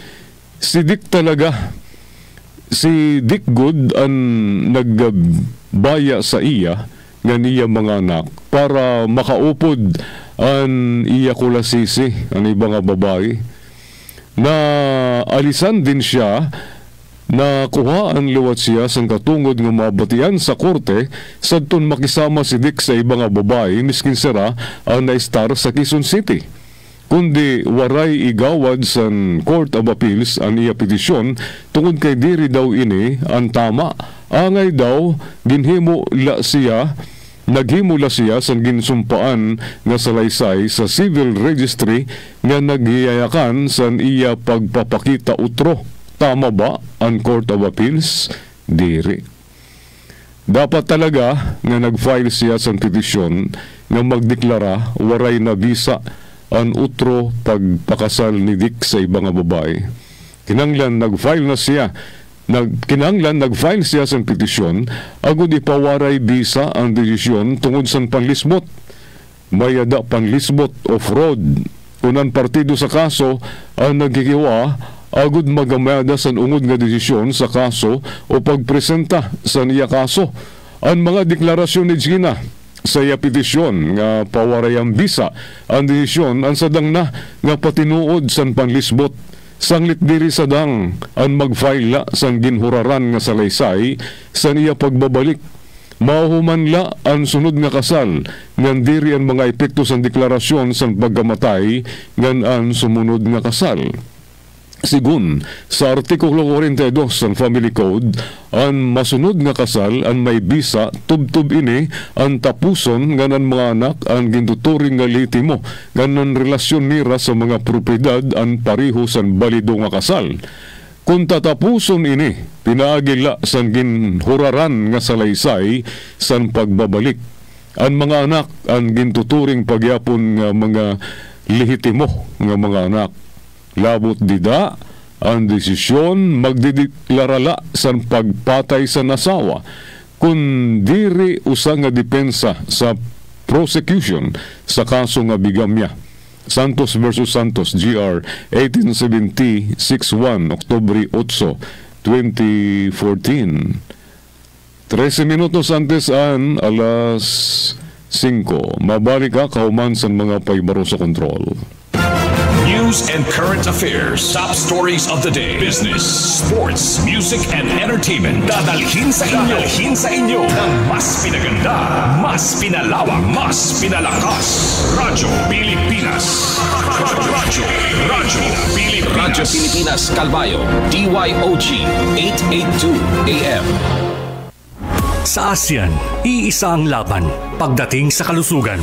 Si Dick talaga, si Dick Good ang nagbaya sa iya nga niya mga anak para makaupod ang iya kulasisi ang ibang babae. Na alisan din siya na kuhaan liwat siya sang katungod nga mabatian sa korte sadton makisama si Dick sa ibang babae miskin sira ang na-star sa Quezon City. Kundi waray igawad sa Court of Appeals ang iya petisyon tungod kay diri daw ini ang tama. Angay daw naghimula siya sa ginsumpaan nga salaysay sa civil registry nga naghiyayakan sa iya pagpapakita utro. Tama ba ang Court of Appeals? Diri. Dapat talaga nga nag-file siya sa petisyon nga magdeklara waray na bisa ang utro pagpakasal ni Dick sa ibang babae. Kinanglan nag-file siya sa petisyon agud ipawaray bisa ang desisyon tungod sa panlismot. Mayada panlismot o fraud. Unan partido sa kaso ang nagkikiwa agud magamada sa ungod nga desisyon sa kaso o pagpresenta sa niya kaso. Ang mga deklarasyon ni Gina sa iya petisyon nga pawarayang bisa ang desisyon ang sadang na nga patinuod sa panlisbot. Sanglit diri sadang ang magfile sang ginhuraran nga salaysay sa niya pagbabalik. Mahumanla ang sunod nga kasal ngan diri ang mga epekto sa deklarasyon sa pagkamatay ngan ang sumunod nga kasal. Sigun sa Artikulo 42 sa Family Code, ang masunod nga kasal ang may bisa tubtub ini ang tapuson nga ng mga anak ang gintuturing nga litimo nga ng relasyon nira sa mga propiedad ang pariho sa balido nga kasal. Kung tatapuson ini, pinaagila sa ginhuraran nga salaysay sa pagbabalik. Ang mga anak ang gintuturing pagyapon nga mga lehitimo nga mga anak. Labot dida, ang desisyon magdideklarala sa pagpatay sa nasawa kung diri usa nga depensa sa prosecution sa kaso nga bigamya. Santos versus Santos, GR 1870-61, Oktubre 8, 2014. 13 minutos antes an alas 5. Mabalik ka kauman sa mga paibaro sa kontrol. News and current affairs, top stories of the day, business, sports, music, and entertainment. Dadalhin sa inyo ng mas pinaganda, mas pinalawak, mas pinalakas. Radyo Pilipinas. Radyo Pilipinas Calbayo, DYOG 882 AM. Sa ASEAN, iisa ang laban pagdating sa kalusugan.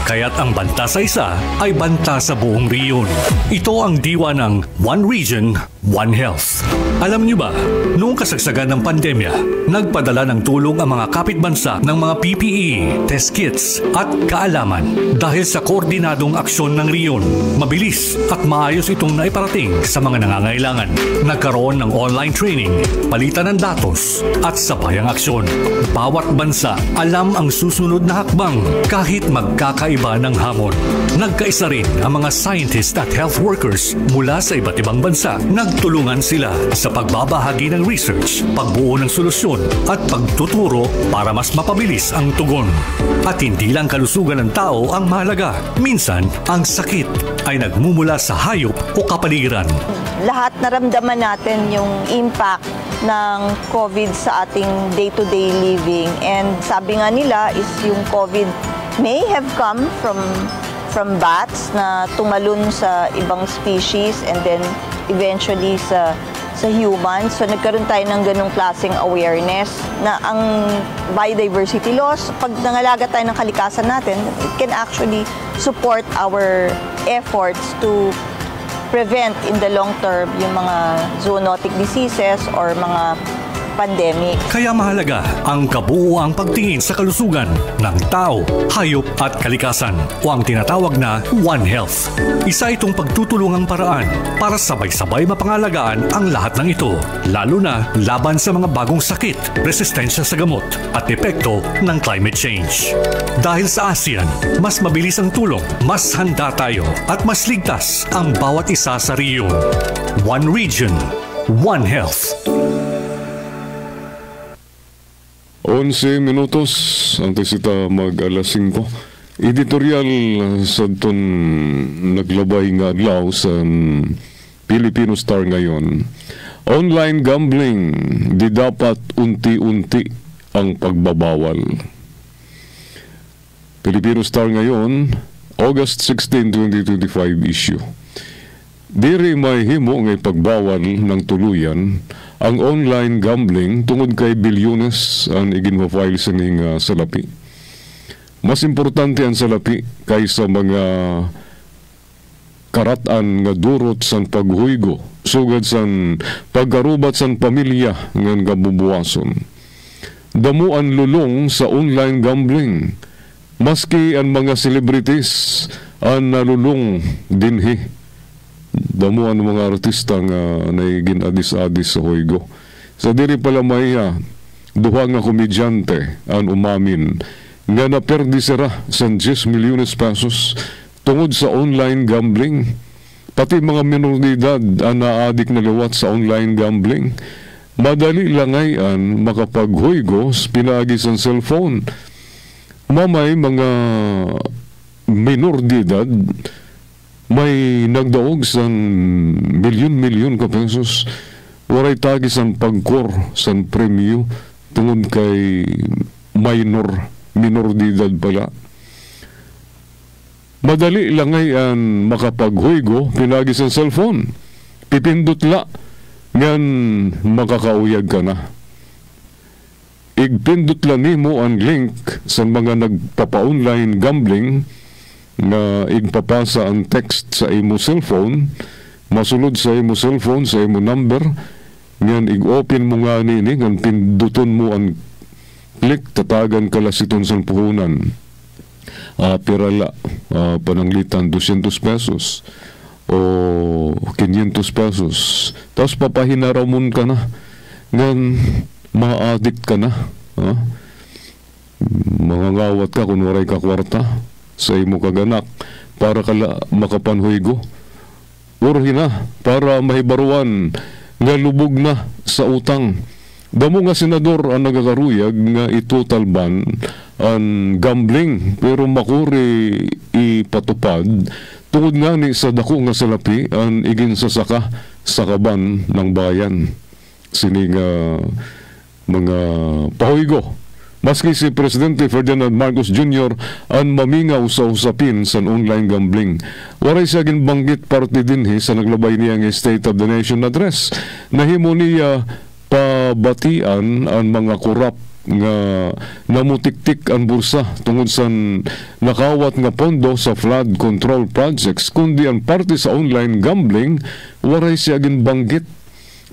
Kaya't ang banta sa isa ay banta sa buong rehiyon. Ito ang diwa ng One Region, One Health. Alam niyo ba, noong kasagsagan ng pandemya, nagpadala ng tulong ang mga kapitbansa ng mga PPE, test kits at kaalaman. Dahil sa koordinadong aksyon ng rehiyon, mabilis at maayos itong naiparating sa mga nangangailangan. Nagkaroon ng online training, palitan ng datos at sabayang aksyon. Bawat bansa alam ang susunod na hakbang kahit magkakaiba ng hamon. Nagkaisa rin ang mga scientists at health workers mula sa iba't ibang bansa. Nagtulungan sila sa pagbabahagi ng research, pagbuo ng solusyon at pagtuturo para mas mapabilis ang tugon. At hindi lang kalusugan ng tao ang mahalaga. Minsan, ang sakit ay nagmumula sa hayop o kapaligiran. Lahat naramdaman natin yung impact ng COVID sa ating day-to-day living. And sabi nga nila is yung COVID may have come from bats na tumalon sa ibang species and then eventually sa humans. So nagkaroon tayo ng ganung klaseng awareness na ang biodiversity loss, pag nangalaga tayo ng kalikasan natin, it can actually support our efforts to prevent in the long term yung mga zoonotic diseases or mga pandemic. Kaya mahalaga ang kabuuang pagtingin sa kalusugan ng tao, hayop at kalikasan o ang tinatawag na One Health. Isa itong pagtutulungang paraan para sabay-sabay mapangalagaan ang lahat ng ito, lalo na laban sa mga bagong sakit, resistensya sa gamot at epekto ng climate change. Dahil sa ASEAN, mas mabilis ang tulong, mas handa tayo at mas ligtas ang bawat isa sa rehiyon. One Region, One Health. 11 minutos antes ita mag-alas 5. Editorial sa ton naglabay nga adlaw sa Filipino Star ngayon. Online gambling, di dapat unti-unti ang pagbabawal. Filipino Star ngayon, August 16, 2025 issue. Diri may himo ngay pagbawal ng tuluyan ang online gambling tungod kay bilyones ang iginma-file sa ning salapi. Mas importante ang salapi kaysa mga karatan nga durot san paghuigo, sugad san pagkarubat san pamilya nga gabubuwason. Damo ang lulong sa online gambling. Maski ang mga celebrities ang nalulong dinhi. Damo ang mga artista nga naigin adis-adis sa Hoygo. Sa diri pala maya, duha nga komedyante ang umamin nga naperdi sira sa 10 milyones pesos tungod sa online gambling. Pati mga minoridad ang naadik na liwat sa online gambling. Madali langayan makapaghoygo sa pinaagi sa cellphone. Mamay mga minoridad may nagdaog sa milyon-milyon ka pesos. Waray tagis ang pagkor sa premyo tungod kay minoridad pala. Madali lang ngayon makapaghoygo pinagi sa cellphone. Pipindot la ngan makakauyag ka na. Igpindot lang nimo ang link sa mga nagpapa-online gambling na igpapasa ang text sa imo cellphone, masulod sa imo cellphone, sa imo number, ngan ig-open mo nga nini, ngan pinduton mo ang click, tatagan kalasiton sa puhunan. Pirala, pananglitan 200 pesos o 500 pesos. Tapos papahinaramon ka na, ngan ma-addict ka na. Mangangawat ka kung waray ka kwarta sa imo kaganak para kala makapanhoygo. Urhi na para mahibaruan nga lubog na sa utang. Damo nga senador ang nagakaruyag nga itotal ban ang gambling pero makuri ipatupad tungod nga ni sa dako nga salapi ang igin sasaka sa kaban ng bayan. Sining mga pahoygo. Maski si Presidente Ferdinand Marcos Jr. ang mamingaw sa usapin sa online gambling. Waray siya ginbanggit parte dinhi sa naglabay niyang State of the Nation address. Nahimo niya pabatian ang mga korap nga namutiktik ang bursa tungod sa nakawat nga pondo sa flood control projects, kundi ang parte sa online gambling, waray siya ginbanggit.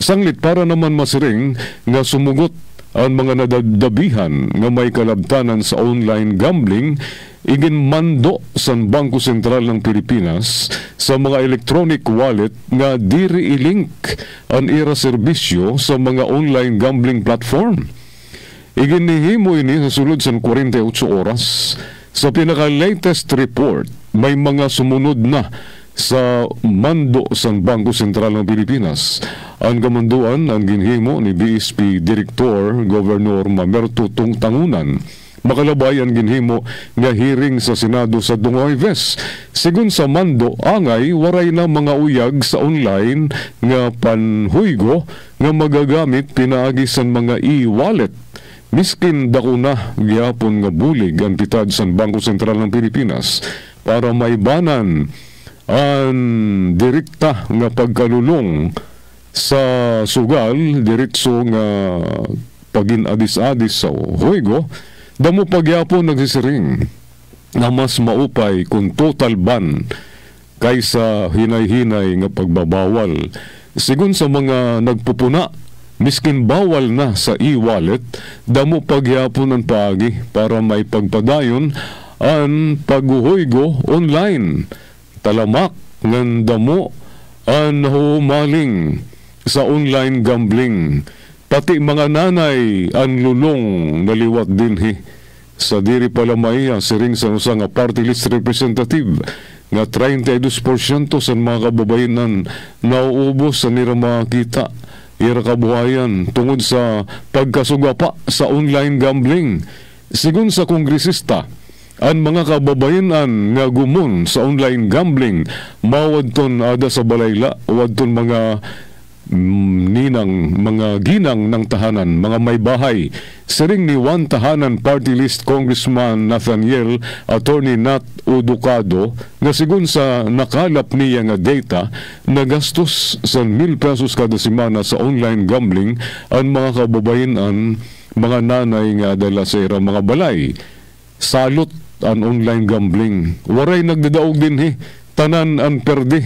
Sanglit para naman masiring nga sumugot ang mga nadadabihan nga may kalabtanan sa online gambling, iginmando sa Bangko Sentral ng Pilipinas sa mga electronic wallet nga diri ilink ang ira serbisyo sa mga online gambling platform. Iginihimo ini sa sulod sa 48 oras. Sa pinaka-latest report, may mga sumunod na sa mando sa Bangko Sentral ng Pilipinas. Ang gamanduan ang ginhimo ni BSP Director Governor Mamerto Tungtangunan. Makalabay ang ginhimo nga hearing sa Senado sa Dungoyves. Sigun sa mando, angay waray na mga uyag sa online nga panhuygo nga magagamit pinaagi sa mga e-wallet. Miskin dako na gihapon nga bulig ang pitad sa Bangko Sentral ng Pilipinas para maibanan ang direkta nga pagkalulong sa sugal, diretso nga pagin-adis-adis sa huygo. Damo pagyapon nagsisiring na mas maupay kung total ban kaysa hinay-hinay nga pagbabawal. Sigun sa mga nagpupuna, miskin bawal na sa e-wallet, damo pagyapon ang paagi para may pagpadayon ang paghuhuygo online. Talamak ng damo ang humaling sa online gambling. Pati mga nanay ang lulong naliwat dinhi. Sa diri pala maya siring sa usa nga party list representative nga 32% sa mga kababayanan nauubos sa nila makita ira kabuhayan tungod sa pagkasugapa sa online gambling. Sigun sa kongresista, ang mga kababayanan nga gumon sa online gambling mawadton ada sa balayla, wadton mga ninang, mga ginang ng tahanan, mga may bahay. Siring ni one tahanan party list Congressman Nathaniel Attorney Nat Uducado nga sigun sa nakalap niya nga data nagastos sa 1,000 pesos kada semana sa online gambling ang mga kababayanan, mga nanay nga dala sa irang mga balay. Salot ang online gambling. Waray nagdadaog din tanan ang perdi.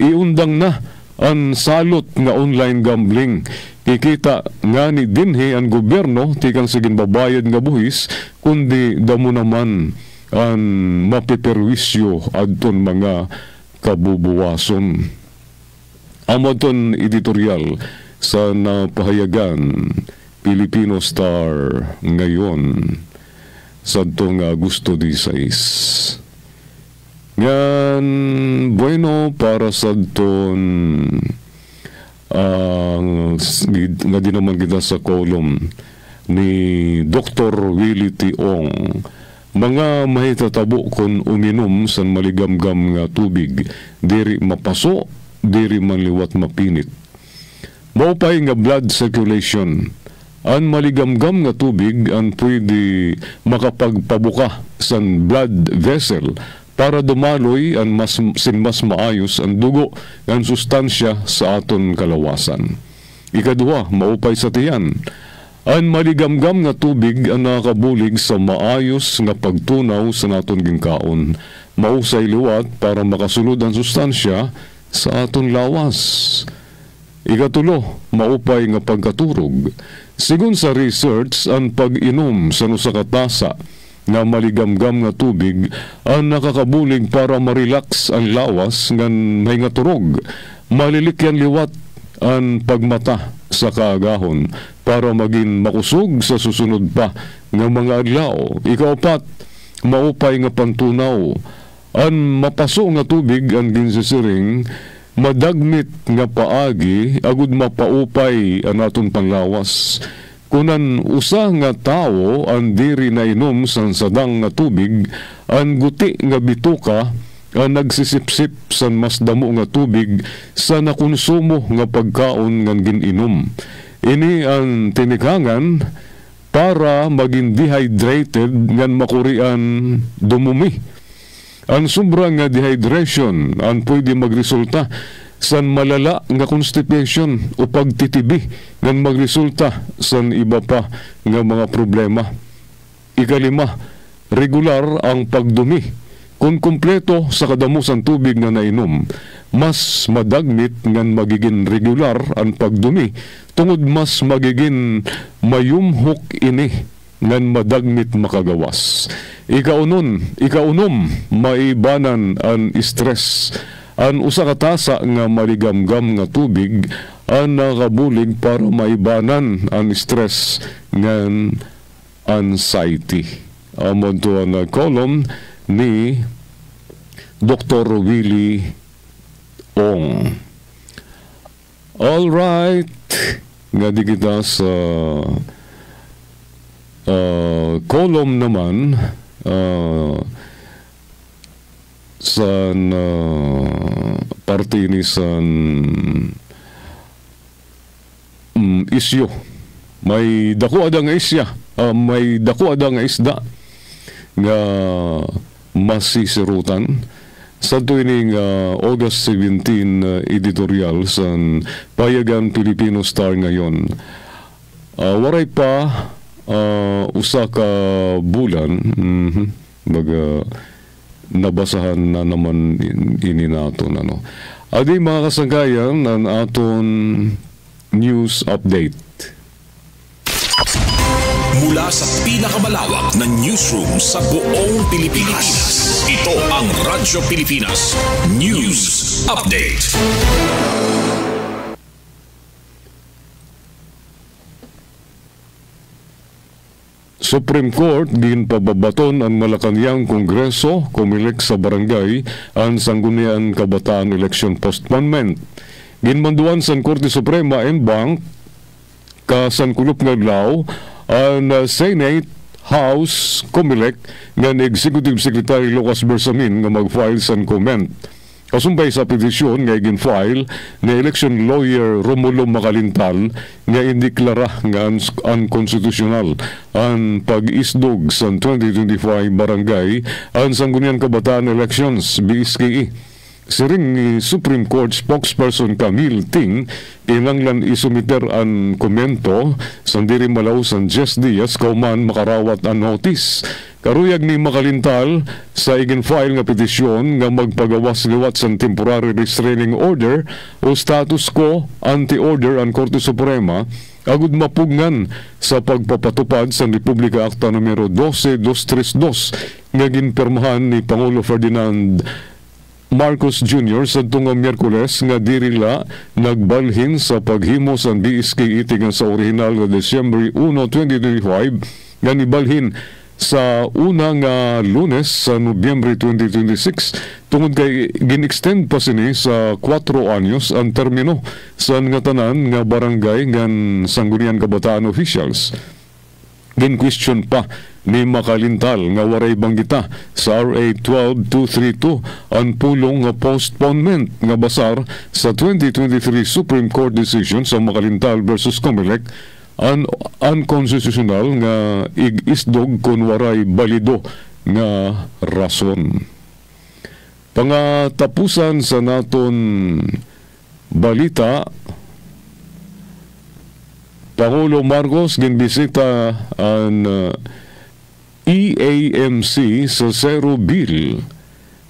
Iundang na ang salot nga online gambling. Kikita nga ni dinhi ang gobyerno tikang sigin babayad nga buhis kundi damo naman ang mapiperwisyo adton mga kabubuwason. Amaton editorial sa napahayagan Filipino Star ngayon sa itong Agosto 16. Yan, bueno para sa itong nga di naman kita sa kolom ni Dr. Willie Tiong. Mga mahitatabo kon uminom sa maligamgam nga tubig, diri mapaso, diri manliwat mapinit. Maupay nga blood circulation. Ang maligamgam nga tubig ang pwede makapagpabuka sa blood vessel para dumaloy ang mas maayos ang dugo ang sustansya sa aton kalawasan. Ikaduha, maupay sa tiyan. Ang maligamgam nga tubig ang nakabulig sa maayos nga pagtunaw sa naton gingkaon. Mausay liwat para makasulod ang sustansya sa aton lawas. Ikatulo, maupay nga pagkaturog. Sigun sa research, ang pag-inom sa nusa ka tasa nga maligamgam nga tubig ang nakakabulig para ma-relax ang lawas ngan may nga turog. Malilikyan liwat ang pagmata sa kaagahon para maging makusog sa susunod pa ng mga adlaw. Ikaapat, maupay nga pantunaw. Ang mapaso nga tubig ang ginsisiring madagmit nga paagi agud mapaupay ang aton panglawas. Kunan usa nga tawo ang diri na inom sa sadang nga tubig, ang guti nga bituka ang nagsisipsip sa mas damo nga tubig sa nakonsumo nga pagkaon nga gininom. Ini ang tinikhangan para maging dehydrated ngan makurian dumumi. Ang sobra nga dehydration ang pwede magresulta sa malala nga constipation o pagtitibi ngan magresulta sa iba pa nga mga problema. Ikalima, regular ang pagdumi. Kung kumpleto sa kadamusang tubig na nainom, mas madagmit ngan magiging regular ang pagdumi tungod mas magiging mayumhok ini ngan madagmit makagawas. Ikaunom, maibanan ang stress. Ang usa ka tasa nga maligamgam nga tubig ang nakabulig para maibanan ang stress ngan anxiety. Amon to ang kolom ni Dr. Willie Ong. All right, nga di kita sa kolom naman sa parte ni san isyo. May dako ada nga isya, may dako ada nga isda nga masisirutan sa tuwing August 17 editorial sa Payagan Filipino Star ngayon. Waray pa usa ka bulan nabasahan na naman ini naton ano. Adi mga kasangkayan ang aton news update. Mula sa pinakamalawak na newsroom sa buong Pilipinas. Ito ang Radyo Pilipinas News Update. Supreme Court ginpababaton ang Malacañang Kongreso kumilik sa barangay ang Sangguniang Kabataan Election Postponement. Ginmanduan sa Korte Suprema en Bank kasankulop nga adlaw ang Senate House Comelec nga Executive Secretary Lucas Bersamin nga mag-file sa comment. Kasumbay sa petisyon nga gin-file ni election lawyer Romulo Macalintal nga indeklara nga unconstitutional ang pag-isdog sa 2025 barangay ang Sangguniang Kabataan Elections BSKE. Siring ni Supreme Court spokesperson Camille Ting kinanglan isumiter ang komento sa diri malaw sa 10 Dias kauman makarawat ang notice. Karuyag ni Macalintal sa igin-file nga petisyon nga magpagawas liwat sa temporary restraining order o status quo anti-order ang Korte Suprema agud mapugnan sa pagpapatupad sa Republika Acta numero 12232 nga ginpermahan ni Pangulo Ferdinand Marcos Jr. sa tungang Miyerkules nga dirila nagbalhin sa paghimo sa BSK itigan sa orihinal nga Disyembre 1, 2025 nga nibalhin sa unang Lunes sa Nobyembre 2026 tungod kay gin-extend pa sini sa 4 anyos ang termino sa nga tanan nga barangay ngan Sangguniang Kabataan officials. Gin-question pa ni Makalintal nga waray banggita sa RA 12232 ang pulong nga postponement nga basar sa 2023 Supreme Court decision sa Makalintal versus Comelec unconstitutional nga ig-isdog kung waray balido nga rason. Pangatapusan sa naton balita, Pangulo Marcos ginbisita ang EAMC sa Zero Bill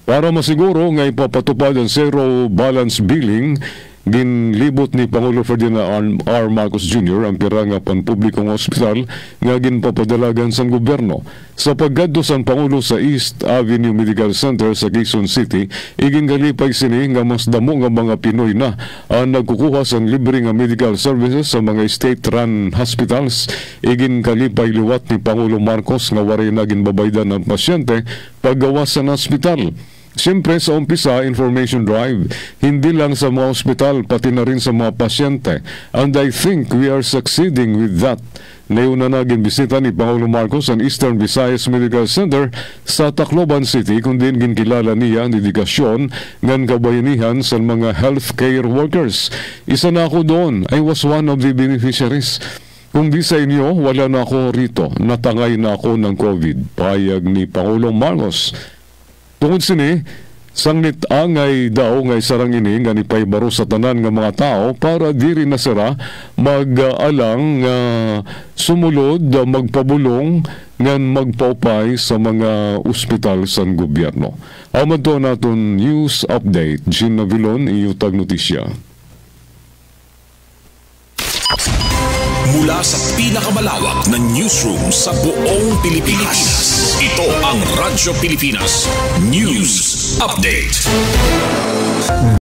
para masiguro nga ipapatupad ang Zero Balance Billing. Ginlibot ni Pangulo Ferdinand R. Marcos Jr. ang pira nga panpublikong ospital nga ginpapadalagan sa gobyerno. Sa paggadto sang Pangulo sa East Avenue Medical Center sa Quezon City, igingalipay sini nga mas damo nga mga Pinoy na ang nagkukuha sang libre nga medical services sa mga state-run hospitals. Iginkalipay liwat ni Pangulo Marcos nga waray na ginbabaydan ng pasyente paggawas sa hospital. Siyempre sa umpisa, information drive, hindi lang sa mga ospital, pati na rin sa mga pasyente. And I think we are succeeding with that. Nauna na ginbisita ni Pangulo Marcos ang Eastern Visayas Medical Center sa Tacloban City, kung din ginkilala niya ang dedikasyon ng kabayanihan sa mga healthcare workers. Isa na ako doon. I was one of the beneficiaries. Kung di sa inyo, wala na ako rito. Natangay na ako ng COVID. Payag ni Pangulong Marcos. Tungod sini, sanglit angay daw ngay sarang ini nga nipaybaro sa tanan nga mga tao para diri na sira mag-alang sumulod, magpabulong ngan magpaupay sa mga ospital sa gobyerno. Amad to naton news update. Gin Navilon, iyutag notisya. Mula sa pinakamalawak na newsroom sa buong Pilipinas, ito ang Radyo Pilipinas News Update.